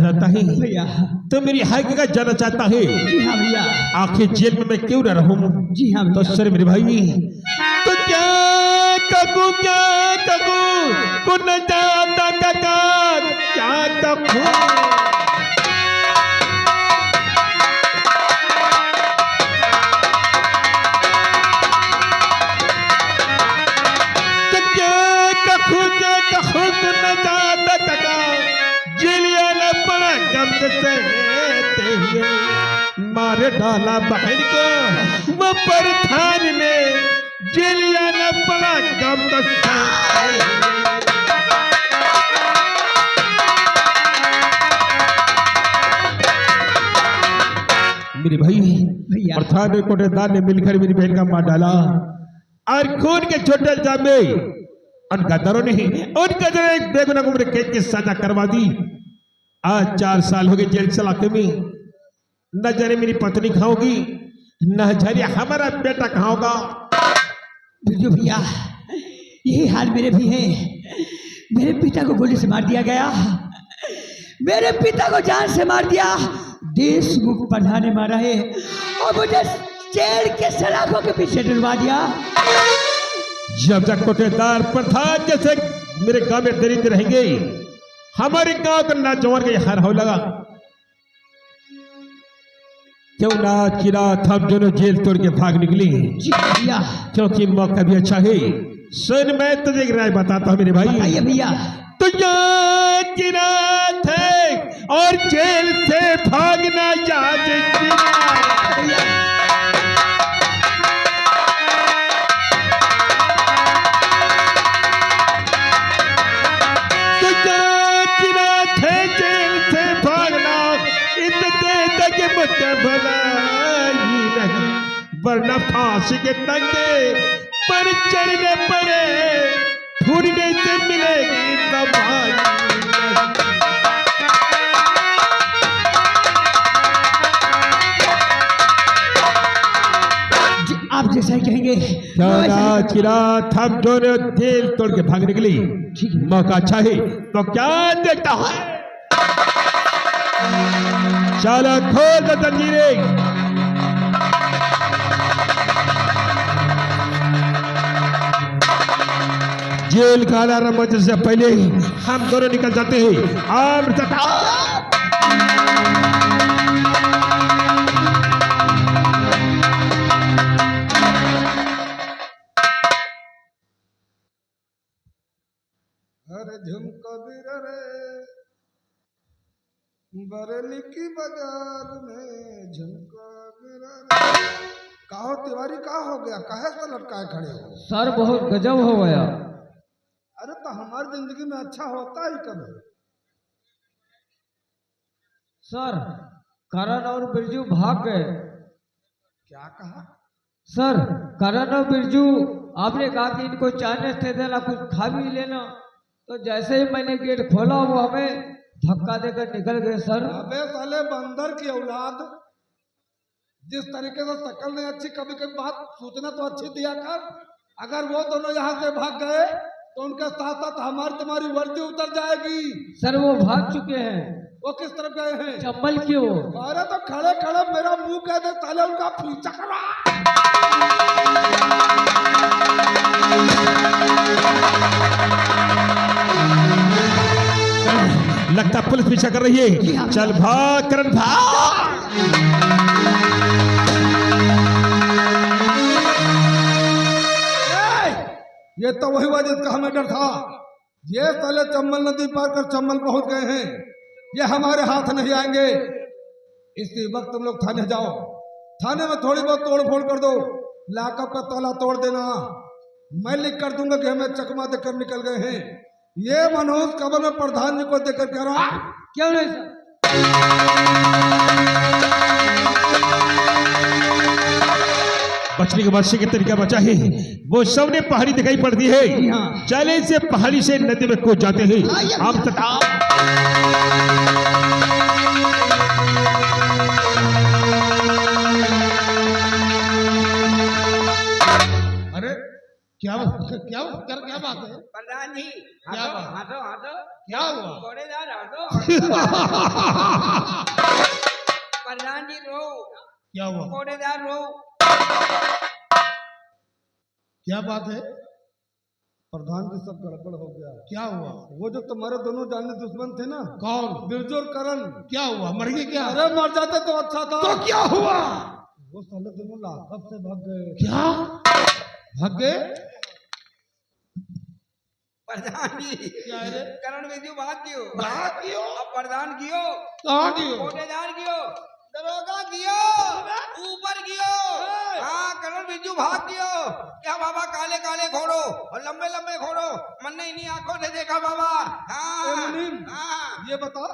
चाहता है भैया। तो मेरी हकीकत जानना चाहता है जी हाँ भैया। आखिर जेल में मैं क्यों न रहूं? जी हाँ तो भैया। सर मेरे भाई तो क्या करूं कुन जाता काका क्या करूं? मारे डाला बहन को वो परधान ने जेलिया न पड़ा गम मेरे भाई भैया। प्रधान ने कोटेदार ने मिलकर मेरी बहन का मार डाला और खून के छोटे इल्जाम में उन गद्दारों ने एक बेगुनाह को उम्र कैद की सजा करवा दी। आज 4 साल हो गए जेल सलाखे में। न जाने मेरी पत्नी कहाँ होगी, न जाने हमारा बेटा कहाँ होगा। बिरजू भैया यही हाल मेरे भी है। मेरे पिता को गोली से मार दिया गया, मेरे पिता को जान से मार दिया। देशमुख प्रधान ने मारा है और मुझे जेल के सलाखों के पीछे डलवा दिया। जब तक कोटेदार प्रधान जैसे मेरे गांव में दरिद्र रहेंगे, हमारे गांव का नौजवान का हार हो लगा। क्यों ना किरात हम दोनों जेल तोड़ के भाग निकली, जी भैया। क्योंकि मौका भी अच्छा है। सुन मैं तुझे एक राय बताता हूँ मेरे भाई। बताइए भैया। तो यहाँ किरात है और जेल से भागना याद भैया वरना फांसी के तंगे पर चढ़ने पड़े ढूंढने से मिलेगी दवाई। आप जैसा ही कहेंगे। चिरात हम दोनों दिल तोड़ के भाग निकली। मौका अच्छा है तो क्या देखता है? चलो खोल दो जंजीरें। जेल का अलार्म बजने से पहले हम दोनों निकल जाते हैं। अरे झुमका बिरा रे बरेली की बाजार में झुमका बिरा रे। कहो तिवारी का हो गया, काहे से लटकाए खड़े हो? सर बहुत गजब हो गया। अरे तो हमारी जिंदगी में अच्छा होता ही कब है? सर करण और बिरजू भाग गए। क्या कहा? सर करण और बिरजू आपने कहा कि इनको चाय दे देना, कुछ खा भी लेना, तो जैसे ही मैंने गेट खोला वो हमें धक्का देकर निकल गए। सर अबे साले बंदर की औलाद, जिस तरीके से शक्ल नहीं अच्छी, कभी कभी बात सूचना तो अच्छी दिया कर। अगर वो दोनों यहाँ से भाग गए तो उनके साथ साथ हमारी तुम्हारी वर्दी उतर जाएगी। सर वो भाग चुके हैं। वो किस तरफ गए हैं? चंबल की ओर। अरे तो खड़े खड़े मेरा मुंह कह दे साले, उनका पीछा करा। लगता पुलिस पीछा कर रही है। चल भाग करण भाग। ये तो वही वजह जिसका हमें डर था। ये साले चंबल नदी पार कर चंबल पहुंच गए हैं। ये हमारे हाथ नहीं आएंगे। इसी वक्त तुम लोग थाने जाओ, थाने में थोड़ी बहुत तोड़ फोड़ कर दो, लॉकअप का ताला तोड़ देना। मैं लिख कर दूंगा कि हमें चकमा देकर निकल गए हैं। ये मनोज कबर में प्रधान जी को देकर कह रहा। क्यों नहीं सर? बचने के बचने के तरीका बचा है। वो सबने पहाड़ी दिखाई पड़ती है। चले से पहाड़ी से नदी में कूद जाते हैं। आप तथा क्या क्या बात है? प्रधान जी क्या हंसो बात? हंसो हंसो क्या हुआ? घोड़ेदार हंसो प्रधान जी रो क्या हुआ? घोड़ेदार रो क्या बात है? प्रधान जी सब गड़बड़ हो गया। क्या हुआ? वो जो तुम्हारे दोनों जाने दुश्मन थे ना, कौन? बिरजू और करण। क्या हुआ? मर गए क्या? अरे मर जाते तो अच्छा था। तो क्या हुआ? वो साले दोनों लाखब से भाग गए। क्या भाग गए? प्रधान जी क्या है रे? करण बिंदु भाग क्यों भाग क्यों? अब प्रधान कियो कहाँ गए? घोड़ेदार कियो दरोगा कियो ऊपर कियो हाँ करण बिंदु भाग कियो क्या बाबा काले काले घोड़ो और लंबे लंबे घोड़ो मन ने इन्हीं आंखों से देखा बाबा हाँ मुनीम, हाँ ये बता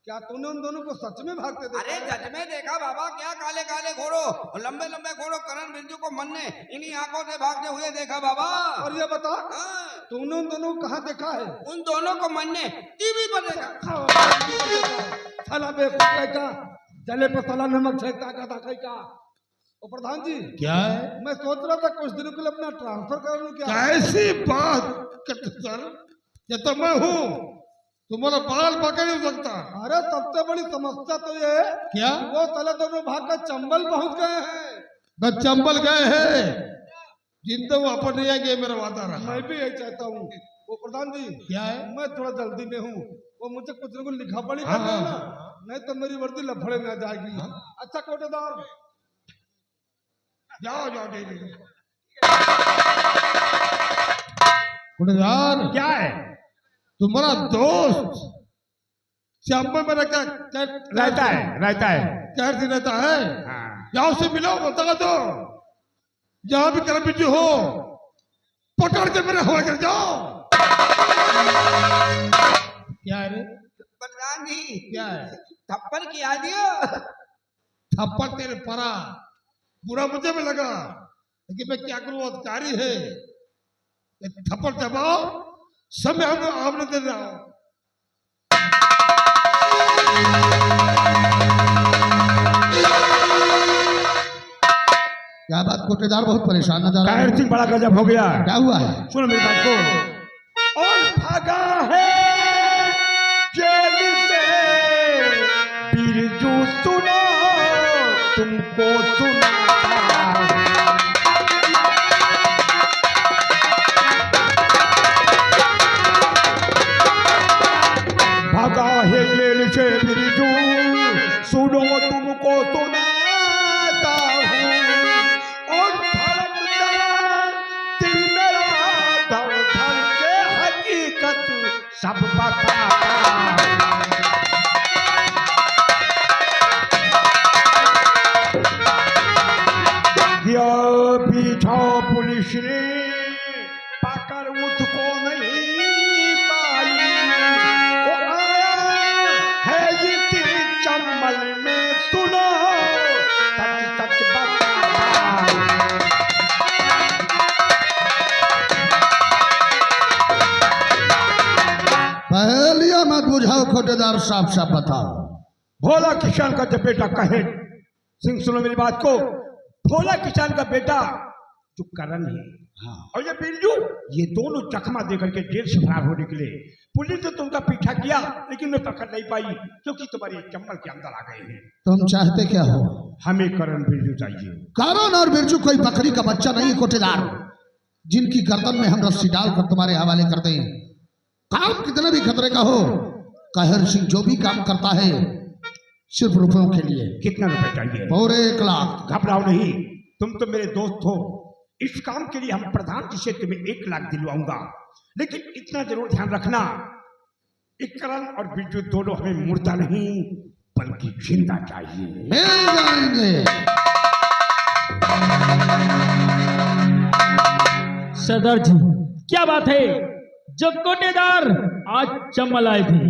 क्या तूने उन दोनों को सच में भागते देखा? अरे सच में देखा बाबा क्या काले काले घोड़ो और लंबे लंबे घोड़ो करण बिंदु को मन ने इन्हीं आंखों से भागते हुए देखा बाबा और ये बता हाँ, तूने उन दोनों को कहाँ देखा है? उन दोनों को मन ने टीवी पर देखा साला बेवकूफ का जले पर साला नमक फेंकता का। ओ प्रधान जी क्या है? मैं सोच रहा था कुछ दिनों के लिए अपना ट्रांसफर कर लूं क्या? कैसी बात करते सर, ये तो मैं हूँ, तुम्हारा बाल पकड़ नहीं सकता। अरे सबसे बड़ी समस्या तो ये है क्या वो साले दोनों भाग कर चंबल पहुंच गए हैं। न चंबल गए हैं जिंदा वापस नहीं आएंगे मेरा वादा रहा। मैं भी यही चाहता हूँ। वो प्रधान जी क्या है? मैं थोड़ा जल्दी में हूँ, वो मुझे कुछ न कुछ लिखा पढ़ी करना है ना, नहीं तो मेरी वर्दी लफड़े में आ जाएगी। अच्छा कोटेदार जाओ जाओ कोटेदार क्या है? तुम्हारा दोस्त चंबल में रहता है कैसे रहता है? जाओ से मिलो बता दो जहां भी कर बिजू हो पकड़ के मेरे हवा कर जाओ। क्या है रे? प्रधान जी क्या है? थप्पड़ किया दियो थप्पड़ तेरे परा बुरा मुझे भी लगा, लेकिन मैं क्या करूं अधिकारी है। ये थप्पड़ दबाओ समय हम आमने दे रहा हूं। क्या बात कोटेदार बहुत परेशान नजर आ रहा है। सिंह बड़ा गजब हो गया। क्या हुआ है? सुनो मेरी बात को। और भागा है जेल से बिरजू, सुनो तुमको सुनाता भागा है जेल से बिरजू, सुनो तुमको सुनाता हूँ। और धड़कता दिल मेरा धड़ धड़ के हकीकत सब बताता। गया पीछा पुलिस ने पाकर मुझको नहीं पाई, वो आया है ये तेरे चंबल में, सुनो सच सच बता। पहलिया मत बुझाओ कोटेदार, साफ साफ बताओ। भोला किसान का जब बेटा कहे, सिंह सुनो मेरी बात को, भोला किसान का बेटा जो करण है और ये बिरजू, ये दोनों चकमा देकर के जेल से फरार हो निकले। पुलिस ने तुमका पीछा किया लेकिन मैं पकड़ नहीं पाई क्योंकि तुम्हारे चंबल के अंदर आ गए हैं। तुम चाहते क्या हो? हमें करण बिरजू चाहिए। करण और बिरजू कोई बकरी का बच्चा नहीं कोटेदार, जिनकी गर्दन में हम रस्सी डालकर तुम्हारे हवाले कर दें। काम कितने भी खतरे का हो, कहर सिंह जो भी काम करता है सिर्फ रुपयों के लिए। कितना रुपए चाहिए? पूरे 1 लाख। घबराओ नहीं, तुम तो मेरे दोस्त हो। इस काम के लिए हम प्रधान जी से तुम्हें 1 लाख दिलवाऊंगा, लेकिन इतना जरूर ध्यान रखना, एक करण और बिरजू दोनों हमें मुर्दा नहीं बल्कि जिंदा चाहिए। मिल जाएंगे। सरदार जी क्या बात है, जो कोटेदार आज चंबल आए थे।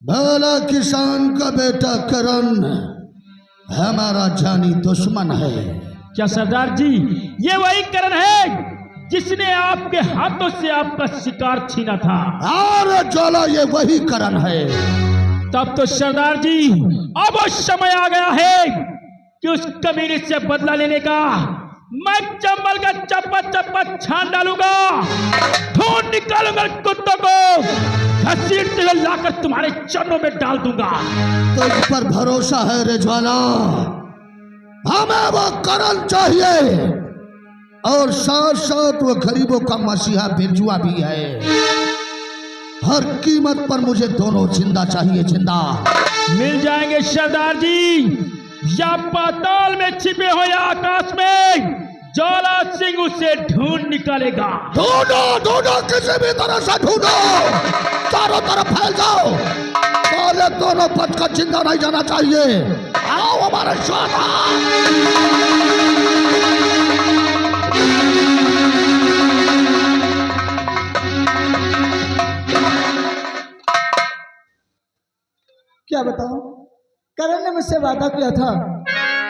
भला किसान का बेटा करण हमारा जानी दुश्मन है। क्या सरदार जी ये वही करण है जिसने आपके हाथों से आपका शिकार छीना था? और ज्वाला ये वही करण है। तब तो सरदार जी अब वो समय आ गया है कि उस कमीने से बदला लेने का। मैं चंबल का चप्पा चप्पा छान डालूंगा, ढूंढ निकालूंगा कुत्तों को, घसीटते हुए लाकर तुम्हारे चरणों में डाल दूंगा। तुझ पर भरोसा है रिजवाना, हमें वो करण चाहिए और साथ साथ वो गरीबों का मसीहा बिरजुआ भी है। हर कीमत पर मुझे दोनों जिंदा चाहिए, जिंदा। मिल जाएंगे सरदार जी, या पाताल में छिपे हो या आकाश में, ज्वाला सिंह उसे ढूंढ निकालेगा। ढूंढो ढूंढो, किसी भी तरह से ढूंढो, चारों तरफ फैल जाओ, सारे दोनों बचकर जिंदा नहीं जाना चाहिए। आओ हमारे साथ। क्या बताऊं, करण ने मुझसे वादा किया था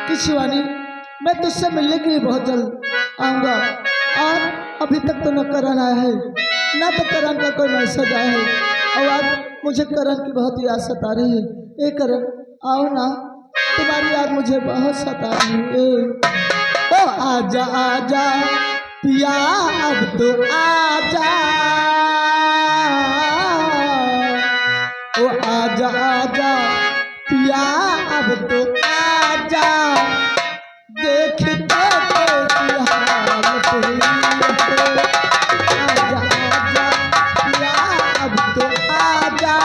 कि शिवानी मैं तुझसे मिलने के लिए बहुत जल्द आऊंगा, और अभी तक तो न करण आया है, न तो करण का कोई मैसेज आया है, और आज मुझे करण की बहुत याद सता रही है। ए करण, आओ ना, तुम्हारी याद मुझे बहुत सता रही है। ओ आजा आजा पिया, अब तो आजा, ओ आजा आजा पिया, अब तो आजा, देखते कैसी हालत हुई है। आजा आजा पिया, अब तो आजा,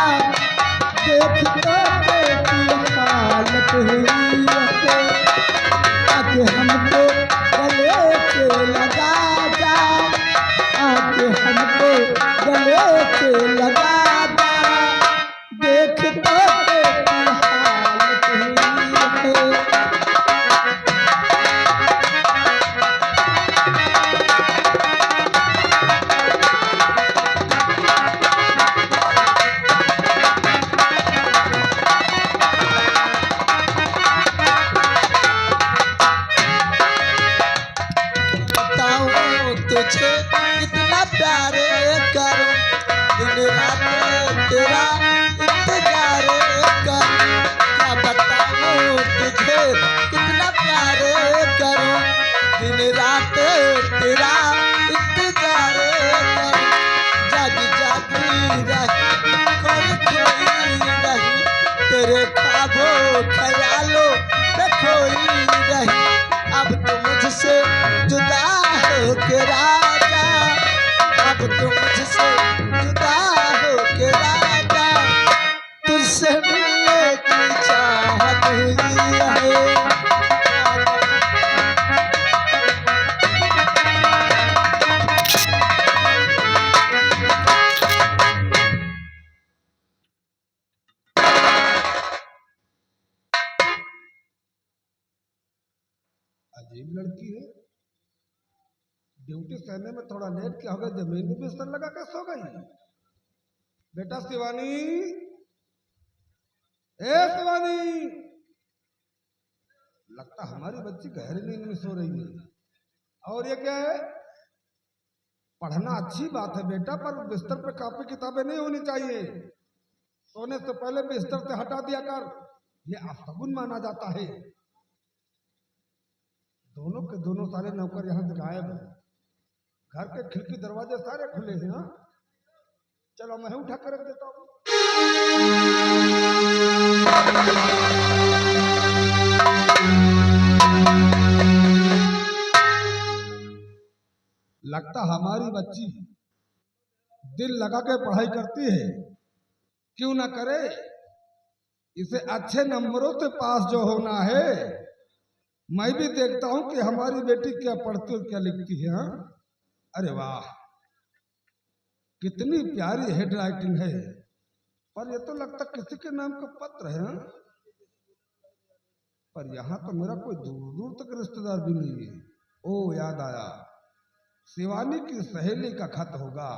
देखते कैसी हालत हुई है। आके हमको गले से लगा जा, आके हमको गले से लगा जा, देखते कैसी हालत हुई है। बताऊं तुझे कितना प्यार करूं, दिन रात तेरा इंतजार करूं। क्या बताऊं तुझे कितना प्यार करूं, दिन रात तेरा इंतजार करूं। जागी जागी रही, खोई खोई रही, तेरे ख्वाबों ख्यालों में खोई रही। अब तो मुझसे जुदा हो के राजा, अब तो मुझसे जुदा हो के राजा, तुझसे मिलने की चाहत हुई है। अजीब लड़की है, ड्यूटी सहने में थोड़ा लेट क्या हो गया, जमीन में बिस्तर लगा के सो गई। बेटा शिवानी, ए शिवानी, लगता हमारी बच्ची गहरी नींद में सो रही है। और ये क्या है, पढ़ना अच्छी बात है बेटा, पर बिस्तर पे कॉपी किताबें नहीं होनी चाहिए। सोने से पहले बिस्तर से हटा दिया कर, ये अपशगुन माना जाता है। दोनों के दोनों सारे नौकर यहाँ से गायब हैं, घर के खिड़की दरवाजे सारे खुले हैं। हाँ, चलो मैं उठा कर रख देता हूँ। लगता हमारी बच्ची दिल लगा के पढ़ाई करती है, क्यों ना करे, इसे अच्छे नंबरों से पास जो होना है। मैं भी देखता हूं कि हमारी बेटी क्या पढ़ती और क्या लिखती है। हाँ? अरे वाह, कितनी प्यारी हेड राइटिंग है, पर ये तो लगता किसी के नाम का पत्र है। हाँ? पर यहाँ तो मेरा कोई दूर दूर तक रिश्तेदार भी नहीं है। ओ याद आया, शिवानी की सहेली का खत होगा।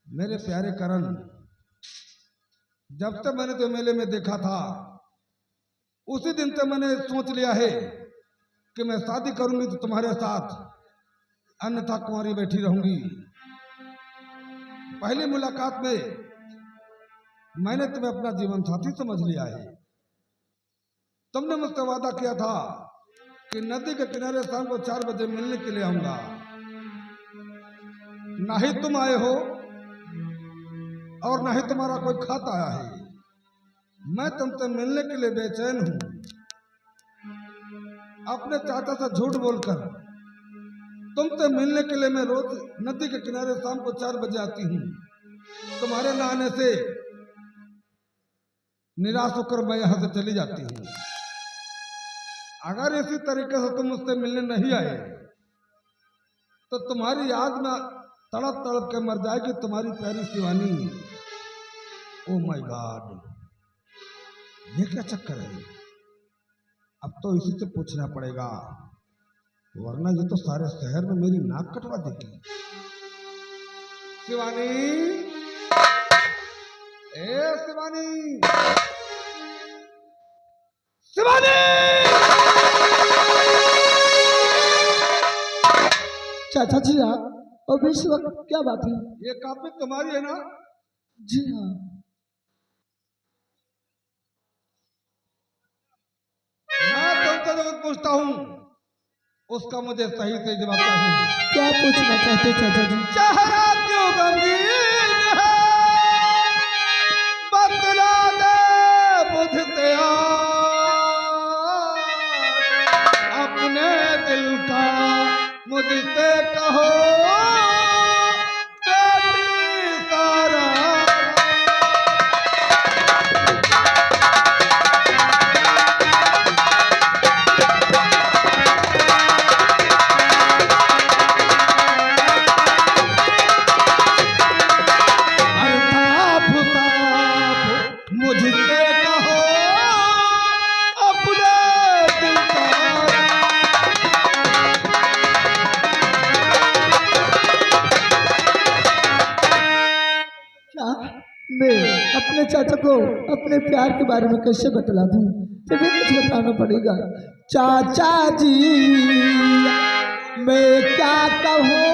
मेरे प्यारे करण, जब तक मैंने तो मेले में देखा था, उसी दिन से मैंने सोच लिया है कि मैं शादी करूंगी तो तुम्हारे साथ, अन्यथा कुंवारी बैठी रहूंगी। पहली मुलाकात में मैंने तुम्हें अपना जीवन साथी समझ लिया है। तुमने मुझसे वादा किया था कि नदी के किनारे शाम को 4 बजे मिलने के लिए आऊंगा। ना ही तुम आए हो और ना ही तुम्हारा कोई खत आया है। मैं तुमसे मिलने के लिए बेचैन हूं। अपने चाचा से झूठ बोलकर तुमसे मिलने के लिए मैं रोज नदी के किनारे शाम को 4 बजे आती हूँ। तुम्हारे न आने से निराश होकर मैं यहाँ से चली जाती हूँ। अगर इसी तरीके से तुम मुझसे मिलने नहीं आए तो तुम्हारी याद में तड़प तड़प के मर जाएगी तुम्हारी प्यारी शिवानी। ओ माय गॉड, ये क्या चक्कर है? अब तो इसी से पूछना पड़ेगा, वरना ये तो सारे शहर में मेरी नाक कटवा देगी। शिवानी, ए शिवानी, शिवानी! चाचा जी आप और इस वक्त क्या बात है? ये कॉपी तुम्हारी है ना? जी हाँ। मैं तुमसे जो पूछता हूँ उसका मुझे सही से जवाब चाहिए। क्या पूछना चाहते चाचा जी? चेहरा क्यों गमगीन है, बतला दे मुझसे अपने दिल का मुझसे कहो बेटी सारा। मुझसे कहो अपने दिल का। क्या मैं अपने चाचा को अपने प्यार के बारे में कैसे बतला दूं? तुम्हें कुछ बताना पड़ेगा। चाचा जी मैं क्या कहूँ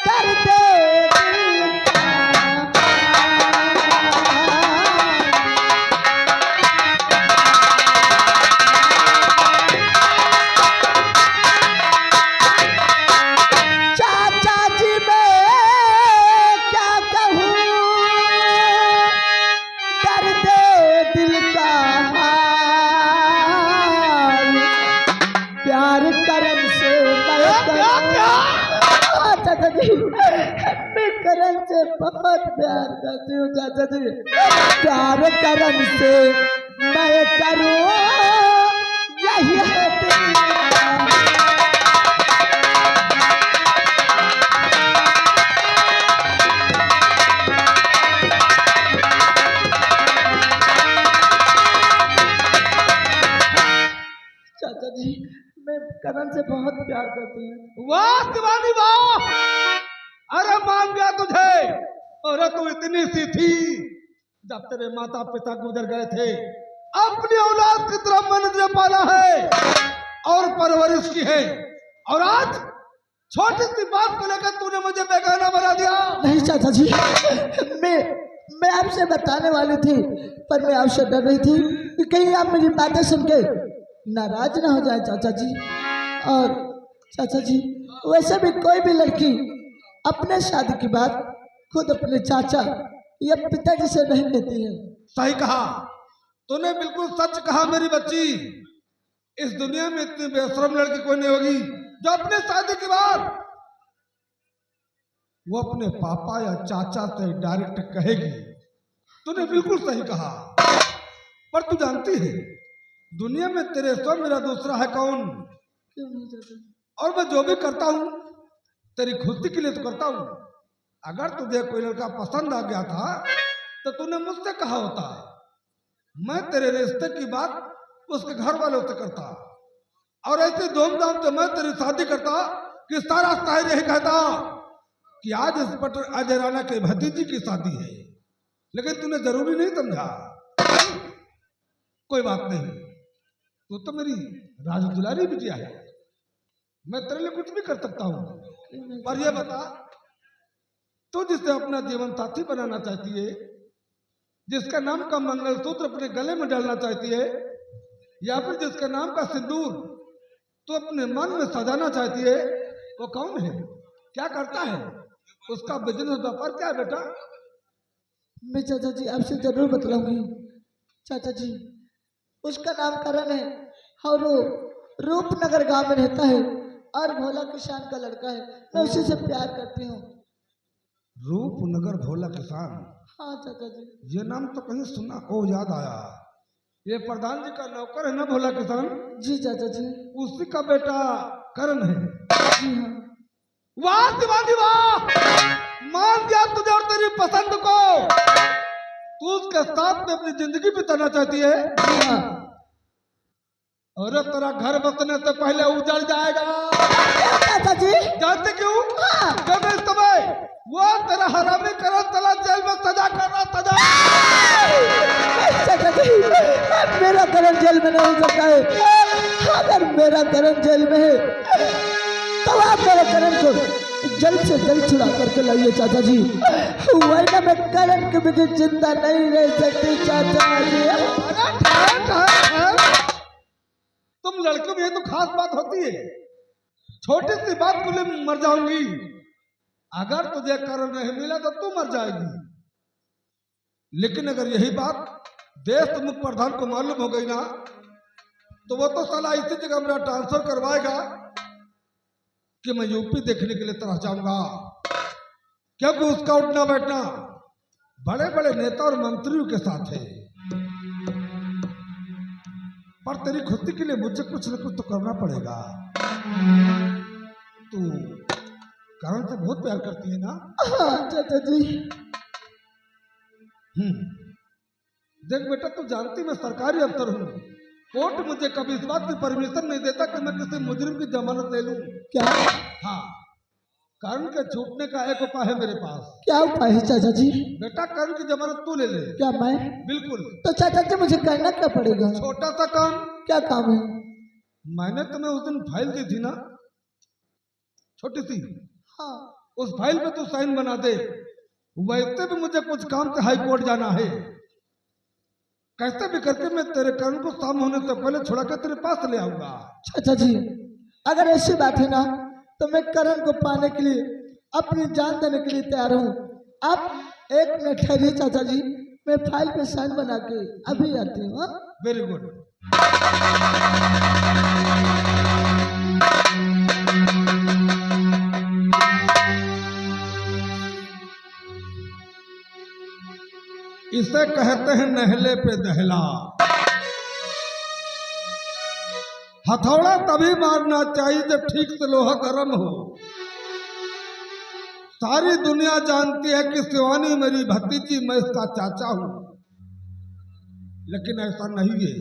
दर्द दिल का। चाचा जी मैं क्या कहूँ दर्द दिल का हाल। प्यार करम से मैं चाचा जी मैं करम से बहुत प्यार करती हूँ। चाचा जी प्यार करम से मैं करूँ यही है दिल का। चाचा जी मैं करण से बहुत प्यार करती हूँ। वाह शिवानी वाह, अरे मान गया तुझे। अरे तू इतनी सी थी जब तेरे माता पिता गुजर गए थे, अपनी औलाद की तरह मैंने तुझे पाला है और परवरिश की है, और आज छोटी सी बात को लेकर तूने मुझे बेगाना बना दिया। नहीं चाचा जी मैं आपसे बताने वाली थी, पर मैं आपसे डर रही थी कि कहीं आप मेरी बातें सुन के नाराज ना हो जाए चाचा जी। और चाचा जी वैसे भी कोई भी लड़की अपने शादी की बात खुद अपने चाचा या पिताजी से नहीं कहती है। सही कहा तूने, बिल्कुल सच कहा मेरी बच्ची। इस दुनिया में इतनी बेशरम लड़की कोई नहीं होगी जो अपने शादी के बाद वो अपने पापा या चाचा से डायरेक्ट कहेगी। तूने बिल्कुल सही कहा, पर तू जानती है दुनिया में तेरे सो मेरा दूसरा है कौन? क्यों नहीं चाचा? और मैं जो भी करता हूँ तेरी खुशी के लिए तो करता हूँ। अगर तुझे कोई लड़का पसंद आ गया था तो तूने मुझसे कहा होता। मैं तेरे रिश्ते की बात उसके घर वालों से करता, और ऐसे धूमधाम से मैं तेरी शादी करता कि सारा शायर यही कहता कि आज इस पर अजय राणा के भतीजी की शादी है। लेकिन तूने जरूरी नहीं समझा। कोई बात नहीं, तू तो मेरी राज दुलारी बिटिया है, मैं तेरे लिए कुछ भी कर सकता हूँ। पर ये बता, तू जिसे अपना जीवन साथी बनाना चाहती है, जिसका नाम का मंगलसूत्र अपने गले में डालना चाहती है, या फिर जिसके नाम का सिंदूर तो अपने मन में सजाना चाहती है, वो कौन है, क्या करता है, उसका बिजनेस व्यापार क्या है बेटा? मैं चाचा जी आपसे जरूर बतलाऊंगी। चाचा जी उसका नाम करण है और वो रूपनगर गांव में रहता है और भोला किसान का लड़का है। मैं उसी से प्यार करती हूँ। रूपनगर भोला किसान, हाँ चाचा जी। ये नाम तो कहीं सुना, ओ याद आया, ये प्रधान जी का नौकर है ना भोला किसान? जी चाचा जी। उसी का बेटा करण है। जी हाँ। वाह दीवानी वाह, मान गया तुझे और तेरी पसंद को, तू उसके साथ में अपनी जिंदगी बिताना चाहती है। जी हाँ। अरे तेरा घर बसने से पहले उजड़ जाएगा। चाचा जी जानते क्यों? हाँ। क्योंकि इस समय वो तेरा हरामी करण चला जेल में सजा कर रहा, सजा। चाचा जी मेरा करण जेल में नहीं हो सकता है। अगर मेरा करण जेल में है तो आप मेरे करण को जल्द से जल्द छुड़ा करके लाइए चाचा जी, वरना मैं करण के बगैर जिंदा नहीं रह सकती चाचा जी। अरे ठहर, ठहर। तुम लड़के में ये तो खास बात होती है, छोटी सी बात को लिए मर जाऊंगी। अगर तुझे करण नहीं मिला तो तू मर जाएगी, लेकिन अगर यही बात देश प्रमुख प्रधान को मालूम हो गई ना तो वो तो साला इसी जगह मेरा ट्रांसफर करवाएगा कि मैं यूपी देखने के लिए तरह जाऊंगा, क्योंकि उसका उठना बैठना बड़े बड़े नेता और मंत्रियों के साथ है। पर तेरी खुशी के लिए मुझे कुछ न कुछ तो करना पड़ेगा। तू करण से बहुत प्यार करती है ना? हाँ चाचा जी। देख बेटा, तू जानती मैं सरकारी अफसर हूँ, कोर्ट मुझे कभी इस बात की परमिशन नहीं देता कि मैं किसी मुजरिम की जमानत ले लूं। क्या? हाँ, करण के छूटने का एक उपाय है मेरे पास। क्या उपाय है चाचा जी? बेटा करण की जमानत तू ले ले। क्या मैं? बिल्कुल। तो चाचा जी मुझे करना क्या पड़ेगा? छोटा सा काम। क्या काम है? मैंने तुम्हें उस दिन फाइल दी थी ना, छोटी सी, हाँ। उस फाइल पे तू साइन बना दे। वैसे भी मुझे कुछ काम से हाई कोर्ट जाना है, कैसे भी करके मैं तेरे करण को शाम होने से पहले छुड़ा के तेरे पास ले आऊंगा। चाचा जी अगर ऐसी बात है ना तो मैं करण को पाने के लिए अपनी जान देने के लिए तैयार हूँ। आप एक मिनट ठहरिए चाचा जी, मैं फाइल पे साइन बना के अभी आती हूँ। Very good. इसे कहते हैं नहले पे दहला। हथौड़ा तभी मारना चाहिए जब ठीक से लोहा गर्म हो। सारी दुनिया जानती है कि शिवानी मेरी भतीजी, मैं इसका चाचा हूं, लेकिन ऐसा नहीं है।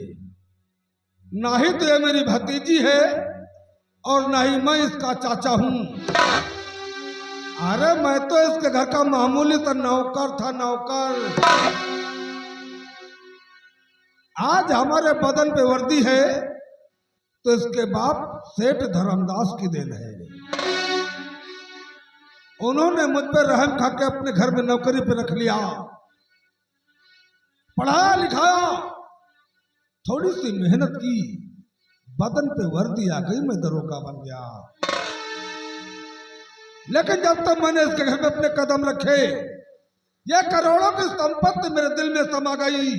ना ही तो ये मेरी भतीजी है और ना ही मैं इसका चाचा हूं। अरे मैं तो इसके घर का मामूली सा नौकर था, नौकर। आज हमारे बदन पे वर्दी है तो इसके बाप सेठ धर्मदास की देन है। उन्होंने मुझ पर रहम खा के अपने घर में नौकरी पे रख लिया, पढ़ाया लिखाया, थोड़ी सी मेहनत की, बदन पे वर्दी आ गई, मैं दरोगा बन गया। लेकिन जब तक मैंने इसके घर में अपने कदम रखे, ये करोड़ों की संपत्ति मेरे दिल में समा गई।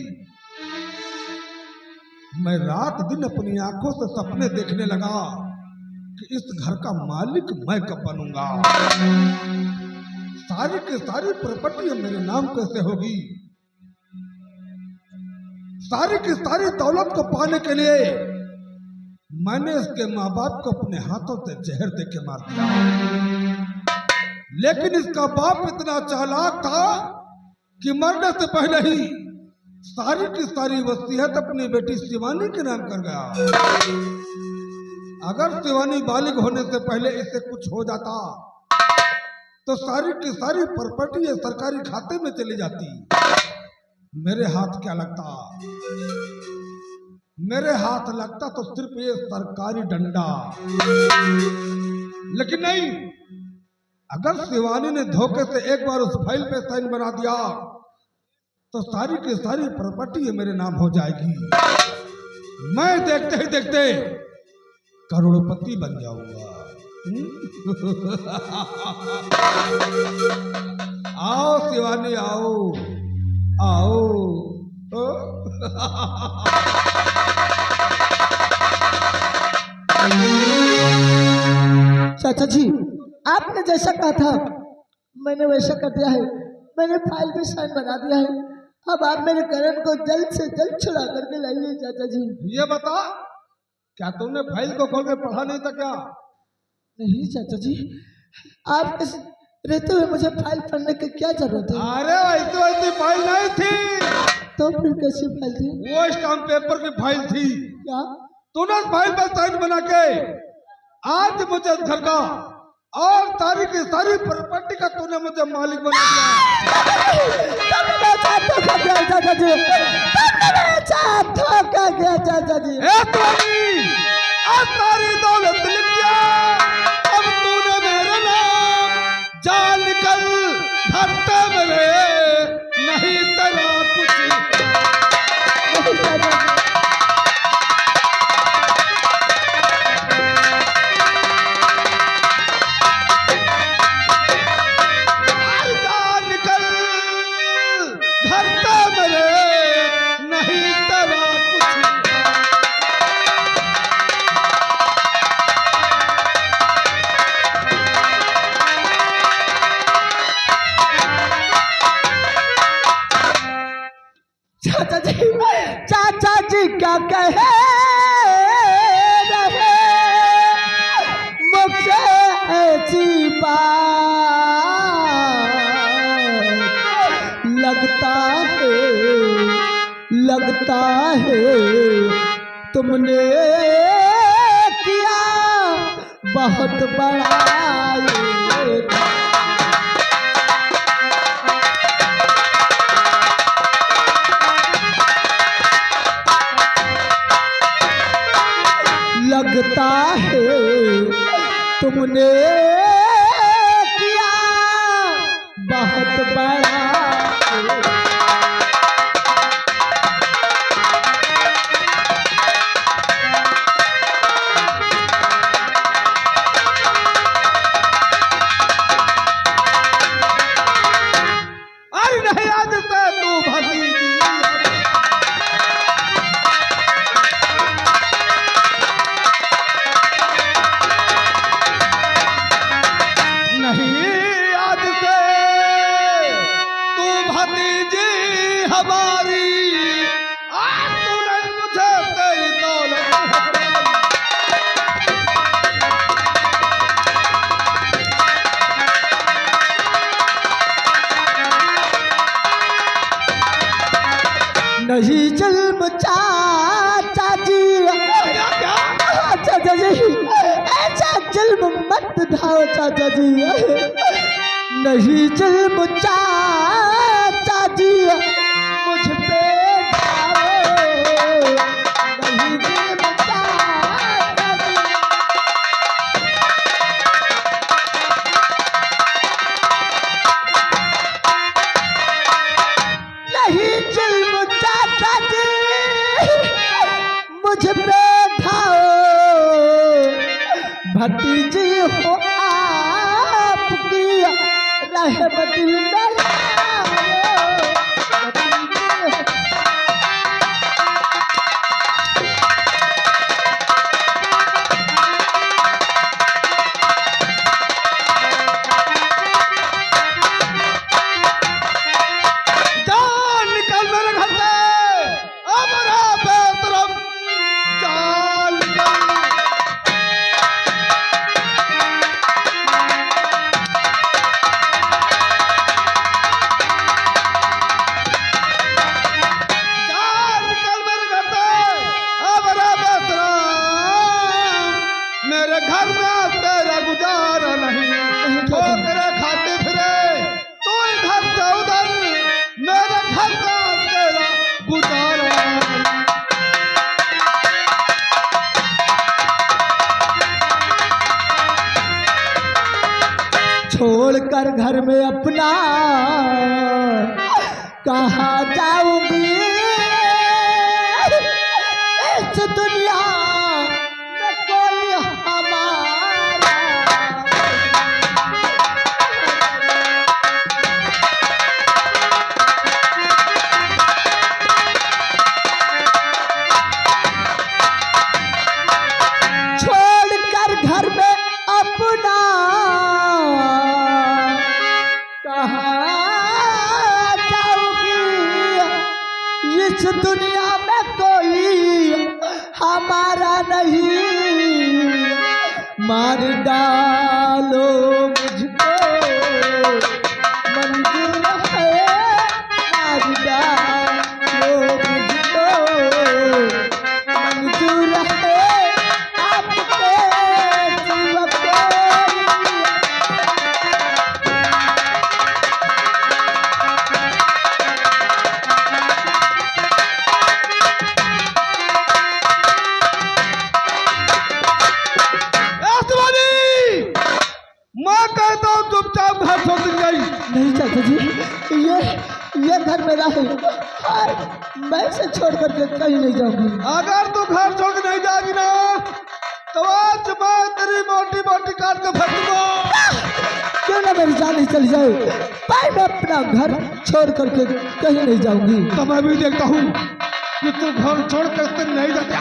मैं रात दिन अपनी आंखों से सपने देखने लगा कि इस घर का मालिक मैं कब बनूंगा, सारी की सारी प्रॉपर्टी मेरे नाम कैसे होगी। सारी की सारी दौलत को पाने के लिए मैंने इसके माँ बाप को अपने हाथों से जहर दे के मार दिया। लेकिन इसका बाप इतना चालाक था कि मरने से पहले ही सारी की सारी वसीयत अपनी बेटी शिवानी के नाम कर गया। अगर शिवानी बालिग होने से पहले इससे कुछ हो जाता तो सारी की सारी प्रॉपर्टी ये सरकारी खाते में चली जाती। मेरे हाथ क्या लगता? मेरे हाथ लगता तो सिर्फ ये सरकारी डंडा। लेकिन नहीं, अगर शिवानी ने धोखे से एक बार उस फाइल पे साइन बना दिया तो सारी की सारी प्रॉपर्टी मेरे नाम हो जाएगी। मैं देखते ही देखते करोड़पति बन जाऊंगा। आओ शिवानी आओ आओ। चाचा जी, आपने जैसा कहा था मैंने वैसा कर दिया है। मैंने फाइल पे साइन बना दिया है। अब आप मेरे करण को जल्द से जल्द छुड़ा करके लाइए चाचा जी। ये बता, क्या तुमने फाइल को खोल के पढ़ा नहीं था क्या? नहीं चाचा जी, आप रहते हुए मुझे फाइल पढ़ने की क्या जरूरत है? अरे ऐसी फाइल नहीं थी, तो फिर कैसी फाइल थी? वो स्टाम्प पेपर की फाइल थी। क्या? तूने फाइल पर साइन बना के आज मुझे घर का और तारीख की सारी प्रॉपर्टी का तूने मुझे मालिक बना दिया। तुमने मेरे साथ धोखा किया चाचा जी। तुमने मेरे साथ धोखा किया चाचा जी। अब सारी दौलत लिख दिया। अब तूने मेरा नाम जान निकल धरते मेरे, नहीं तेरा कुछ। नहीं चाचा जी। जान निकल धरते मेरे, नहीं तेरा कुछ। चाचा जी क्या कहे रहे मुझसे ऐसी बात, लगता है तुमने किया बहुत बड़ा ये काम। लगता है तुमने किया बहुत बड़ा। अरे नहीं आज से तू भतीजी नहीं, आज से तू भतीजी हमारी। आज तू नहीं मुझे तेरी दौलत। नहीं जुल्म चाचा जी, चाचा जी ऐसा जुल्म मत ढाओ चाचा जी। नहीं जुल्म चाचा जी मुझ पे ढाओ। नहीं जुल्म चाचा जी। नहीं जुल्म चाचा जी मुझ पे ढाओ। भतीजी हो आपकी रहमत में लाओ। भतीजी हो। जान निकल मेरे घर से, हमारा बेतरफ जान निकल। जान निकल मेरे घर से, हमारा बेतरफ। मेरे घर में तेरा गुजारा नहीं, ठोकरे खाते फिरे तू इधर से उधर। मेरे घर में तेरा गुजारा नहीं। छोड़कर घर में अपना कहाँ जाऊंगी। इस मार डालो मुझको मंजूर है, मार डालो मुझको मंजूर है, आपके सिवा कोई मैं कहता हूँ चुपचाप घर छोड़ दी गई। नहीं चाचा जी, ये घर मेरा है और मैं इसे छोड़ करके कहीं नहीं जाऊंगी। अगर तू घर छोड़ के नहीं जाएगी ना तो आज मैं तेरी मोटी मोटी काट के फेंक दूंगा। क्यों ना मेरी जान ही चली जाए, पर मैं अपना घर छोड़ करके कहीं नहीं जाऊंगी। तो मैं भी देखता हूँ कि तू घर छोड़ कर नहीं जाती।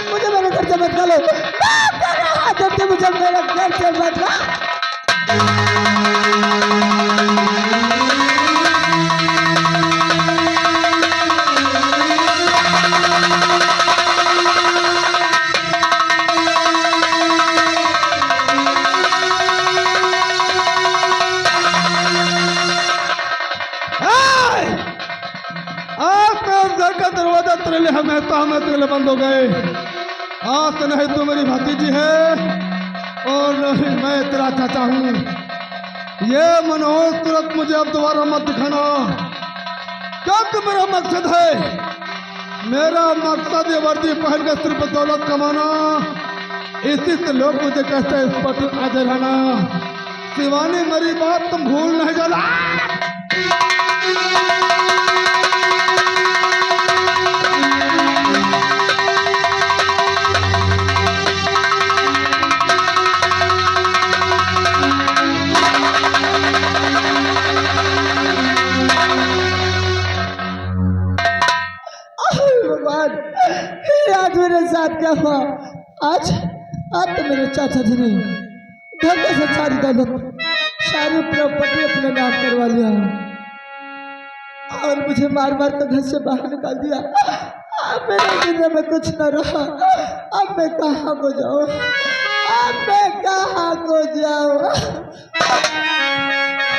मुझे मेरे घर से मत निकालो, मुझे मेरे घर से मत आज तो घर का दरवाजा तेरे लिए हमेशा हमें तेरे लिए बंद हो गए। आज तो नहीं तू मेरी भतीजी है और नहीं मैं तेरा चाचा हूँ। ये मनोहर तुरंत मुझे अब दोबारा मत दिखाना, क्योंकि मेरा मकसद है, मेरा मकसद ये वर्दी पहन के सिर्फ दौलत कमाना। इसी से लोग मुझे कहते हैं इस पर आगे रहना। शिवानी मेरी बात तुम भूल नहीं जाना। भगवान, आज मेरे साथ क्या हुआ? आज तो मेरे चाचा जी ने धोखे से सारी दौलत, सारी प्रॉपर्टी अपने नाम करवा लिया और मुझे मार मार कर घर से बाहर निकाल दिया। अब मेरे दुनिया में कुछ न रहा। अब मैं कहाँ को जाऊँ?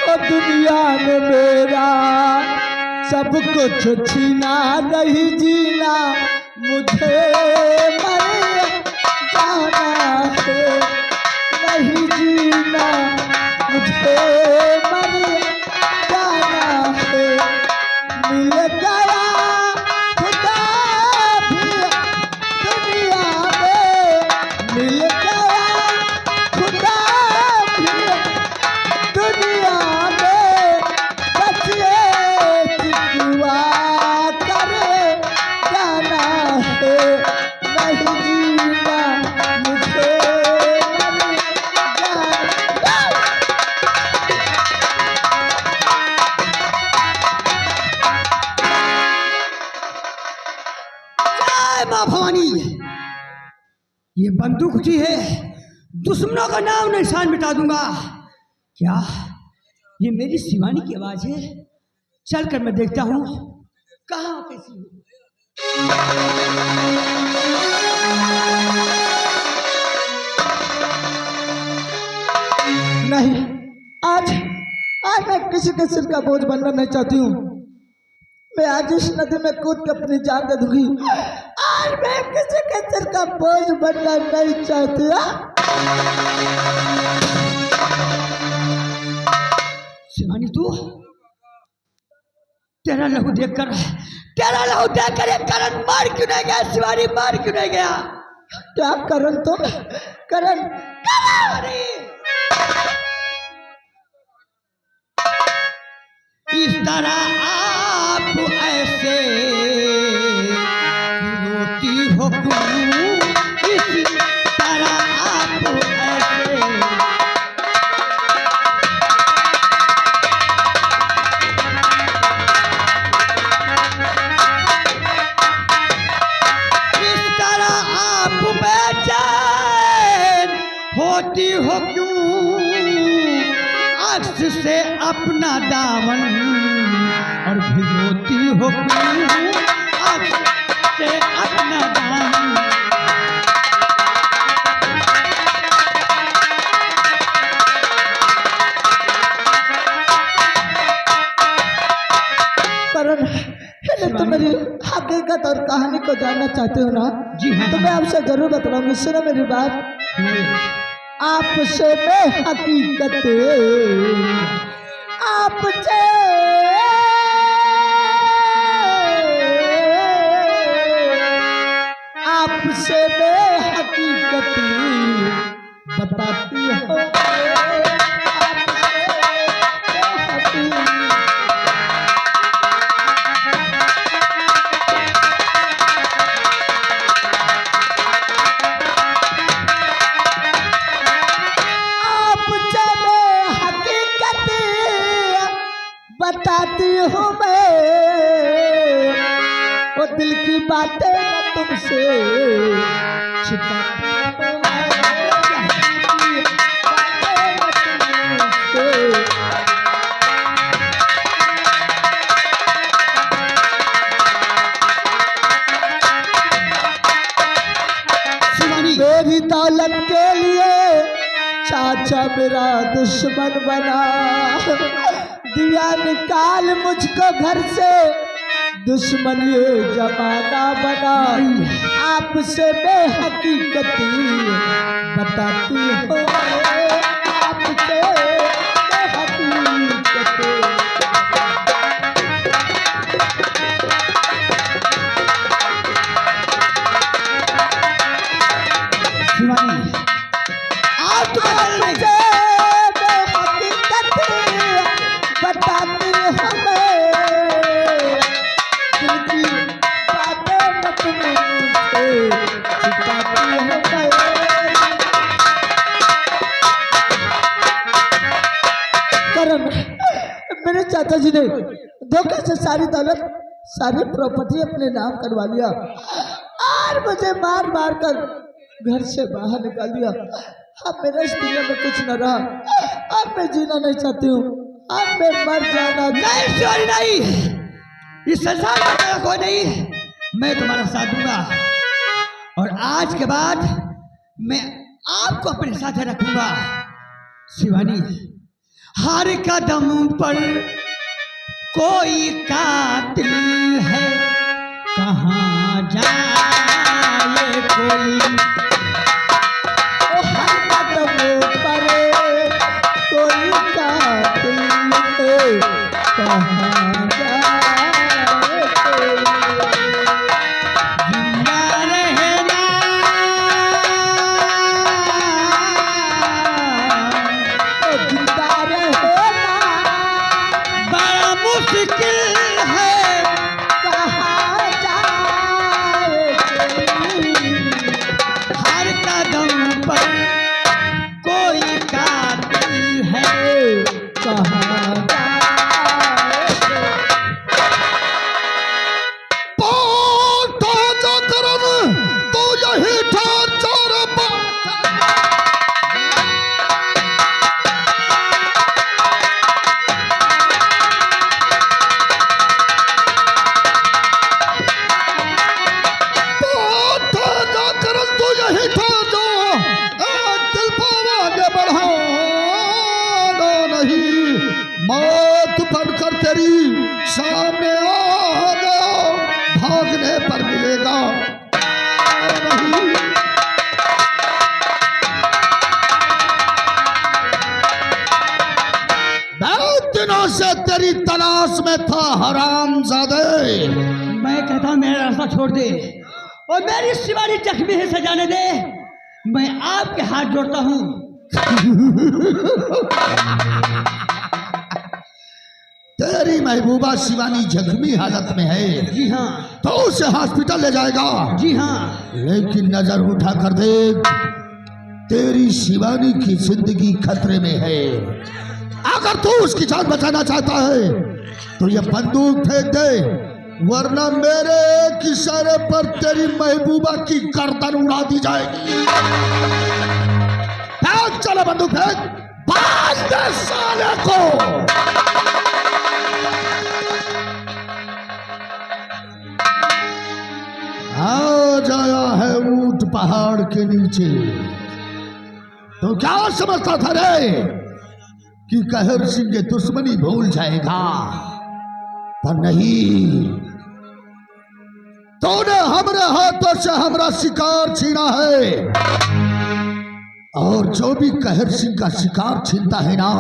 अब दुनिया में मेरा सब कुछ छीना, नहीं जीना मुझे मर जाना है, नहीं जीना मुझे मर जाना है। मिल गया खुदा भी दुनिया में, मिल गया खुदा भी दुनिया में, बचिए चितवा करे जाना है, नहीं जीना मुझे मर जाना। जय मां भवानी। ये बंदूक उठी है, दुश्मनों का नाम निशान मिटा दूंगा। क्या ये मेरी शिवानी की आवाज है? चल कर मैं देखता हूँ कहाँ कैसी हूँ। नहीं, आज मैं किसी के सिर का बोझ बनना नहीं चाहती हूँ। मैं आज इस नदी में कूद के अपनी जान दे दूंगी। आज मैं किसी के सिर का बोझ बनना नहीं चाहती। शिवानी तू, तेरा लहू देखकर एक करण मार क्यों नहीं गया? शिवानी मार क्यों नहीं गया? क्या करण तुम? करण इस तरह आप ऐसे रोती हो क्यों इस तरह आप ऐसे इस तरह आप बेचैन होती हो क्यों अक्स से अपना दामन और भिगोती हो क्यों अक्स से अपना दामन। करण, यदि तुम मेरी हकीकत और कहानी को जानना चाहते हो ना, जी हाँ। तो मैं आपसे जरूर बताऊंगी। सुनो मेरी बात। आपसे मैं हकीकत आपसे आपसे मैं हकीकत बताती हूँ। आपसे मैं हकीकत बताती हूँ मैं, वो दिल की बातें न तुमसे छिपाती हूँ मैं। मेरी दौलत के लिए चाचा मेरा दुश्मन बना, दिया निकाल मुझको घर से, दुश्मन ये जमाना बना। आपसे मैं हकीकत बताती हूँ, आपसे मैं हकीकत। बताती हूँ मैं, दिल की बातें न तुमसे छिपाती हूँ मैं। करण, मेरे चाचा जी ने धोखे से सारी दौलत, सारी प्रॉपर्टी अपने नाम करवा लिया और मुझे मार मार कर घर से बाहर निकाल दिया। अब मेरा इस दुनिया में कुछ न रहा, अब मैं जीना नहीं चाहती हूँ, अब मैं मर जाना। नहीं सॉरी नहीं, इस संसार में तेरा कोई नहीं, मैं तुम्हारा साथ दूंगा और आज के बाद मैं आपको अपने साथ रखूंगा। शिवानी, हर कदम पर कोई कातिल है, कहाँ जाए कोई, हर कदम पर कोई कातिल है, कहाँ जाए कोई। जिंदा रहना जिंदा रहना बड़ा मुश्किल है, कहाँ जाए कोई। हर कदम पर कोई कातिल है, कहाँ जाए कोई। तो जो करम तो यही ठहर चोर जो करम तो यही ठहर जो दिल पर आगे बढ़ाना नहीं, मौत बनकर तेरी सामने आ गया, भागने पर मिलेगा नहीं। बहुत दिनों से तेरी तलाश में था हरामजादे। मैं कहता हूं मेरा रास्ता छोड़ दे और मेरी शिवानी जख्मी है सजाने दे, मैं आपके हाथ जोड़ता हूं। तेरी महबूबा शिवानी जख्मी हालत में है। जी हाँ, तो उसे हॉस्पिटल ले जाएगा। जी हाँ। लेकिन नजर उठा कर देख, तेरी शिवानी की जिंदगी खतरे में है। अगर तू उसकी जान बचाना चाहता है तो ये बंदूक फेंक दे, वरना मेरे एक इशारे पर तेरी महबूबा की गर्दन उड़ा दी जाएगी। फेंक, चलो बंदूक फेंक, बांध दे साले को। आज आया है ऊंट पहाड़ के नीचे, तो क्या समझता था रे कि कहर सिंह के दुश्मनी भूल जाएगा? पर नहीं, तूने हमरे हाथों से हमारा शिकार छीना है, और जो भी कहर सिंह का शिकार छीनता है ना,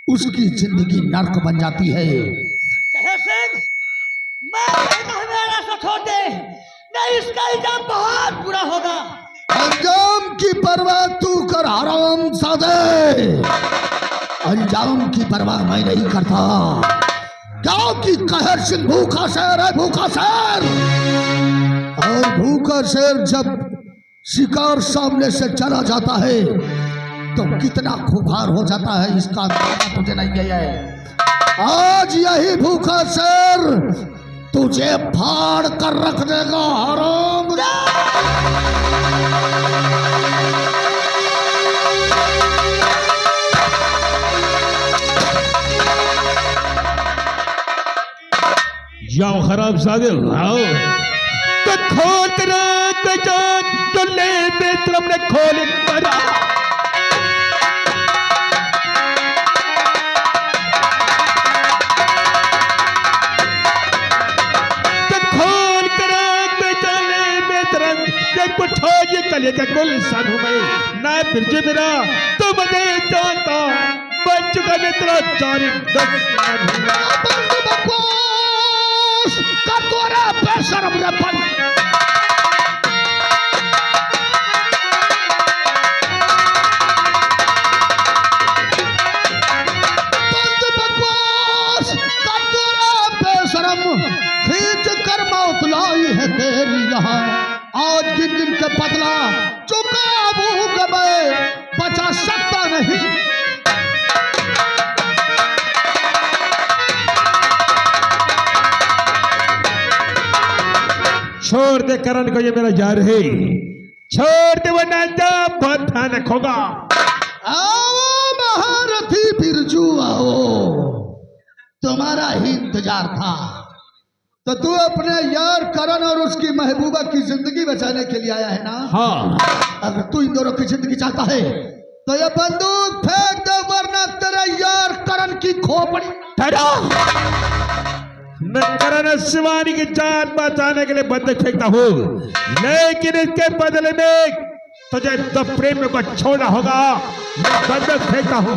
उसकी जिंदगी नर्क बन जाती है। कहर सिंह, मेरा छोड़ दे, नहीं इसका इल्जाम बहुत बुरा होगा। अंजाम की परवाह तू कर हरामजादे, अंजाम की परवाह मैं नहीं करता, क्योंकि कहर सिंह भूखा शेर है, भूखा शेर। और भूखा शेर जब शिकार सामने से चला जाता है तो कितना खुखार हो जाता है, इसका अंदाजा तुझे नहीं है। आज यही भूखा शेर तुझे फाड़ कर रख देगा हराम। जाओ खराब सादे, आओ तो खोल करा तो जान तो ले बेतरम ने खोल करा, तो खोल करा तो चले बेतरम जब उठो ये कले का गुलशन हूँ मैं ना फिर जो मेरा तो मुझे जानता बन चुका मैं तेरा जारी बेशरम रे बन। बकवास कर दो रे बेशरम, खींच कर मौत लाई है तेरी यहाँ। आज गिन गिन के बदला चुका भूख मैं बचा सकता नहीं। छोड़ दे करण को, ये मेरा जार है, छोड़ दे वरना जा बहुत भयानक होगा। आओ महारथी बिरजू आओ, तुम्हारा ही इंतजार था। तो तू अपने यार करण और उसकी महबूबा की जिंदगी बचाने के लिए आया है ना? हाँ। अगर तू इन दोनों की जिंदगी चाहता है तो ये बंदूक फेंक दे, वरना तेरे यार करण की खोपड़ी। ठहरो, मैं करण शिवानी की जान बचाने के लिए बंदूक फेंकता हूँ, लेकिन इसके बदले में तुझे तो प्रेम को छोड़ना होगा। मैं बंदूक फेंकता हूँ।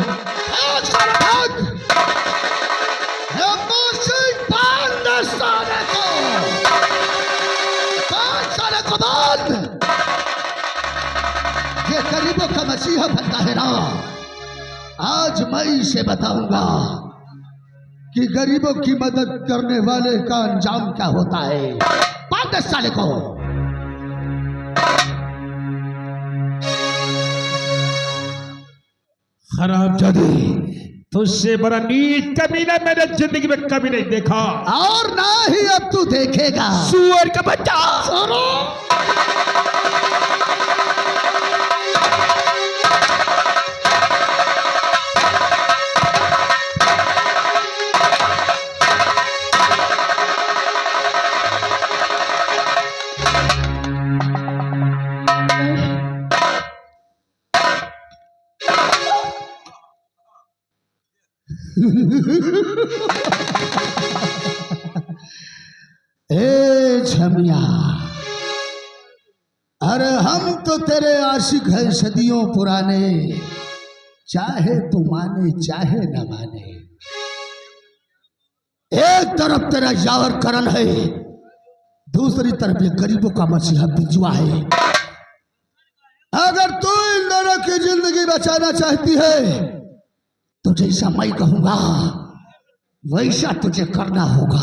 ये गरीबों का मसीहा बनता है ना, आज मैं इसे बताऊंगा कि गरीबों की मदद करने वाले का अंजाम क्या होता है। 5-10 साल को हरामजादे, तुझसे बड़ा नीच कमीना मैंने जिंदगी में कभी नहीं देखा, और ना ही अब तू देखेगा। सुअर का बच्चा। ए झमिया, अरे हम तो तेरे आशिक हैं सदियों पुराने, चाहे तू माने चाहे न माने। एक तरफ तेरा यार करण है, दूसरी तरफ ये गरीबों का मसीहा बिरजुआ है। अगर तू इन दोनों की जिंदगी बचाना चाहती है तो जैसा मैं कहूंगा वैसा तुझे करना होगा।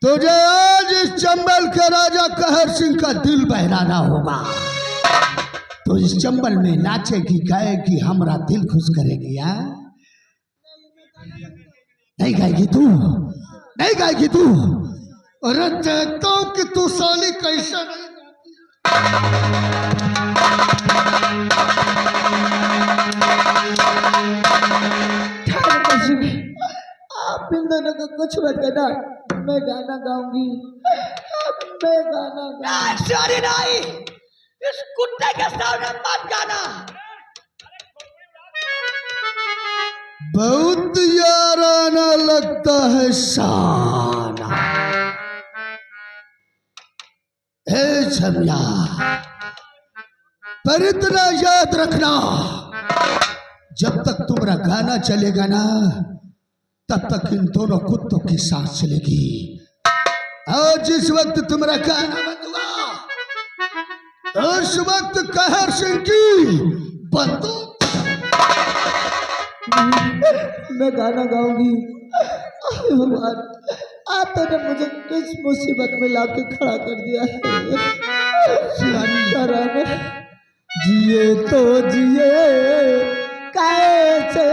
तुझे आज इस चंबल के राजा कहर सिंह का दिल बहलाना होगा। तो इस चंबल में नाचेगी गाएगी, हमारा दिल खुश करेगी। यार नहीं गाएगी तू, नहीं गाएगी तू। अरे देखता हूं कि तू साली कैसे नहीं आप इन दोनों को कुछ मत कहना, मैं गाना गाऊंगी, मैं गाना गाऊंगी। सॉरी नहीं, इस कुत्ते के सामने मत गाना। बहुत याराना लगता है शाना। हे छमिया, पर इतना याद रखना, जब तक तुम्हारा गाना चलेगा ना तब तक इन दोनों कुत्तों की सांस चलेगी। और जिस वक्त तुम्हारा गाना बंद हुआ उस वक्त कहर सिंह की बंदूक। मैं गाना गाऊंगी। अरे भगवान, आप तो ने मुझे किस मुसीबत में लाके खड़ा कर दिया है। शिवानी जिए तो जिए कैसे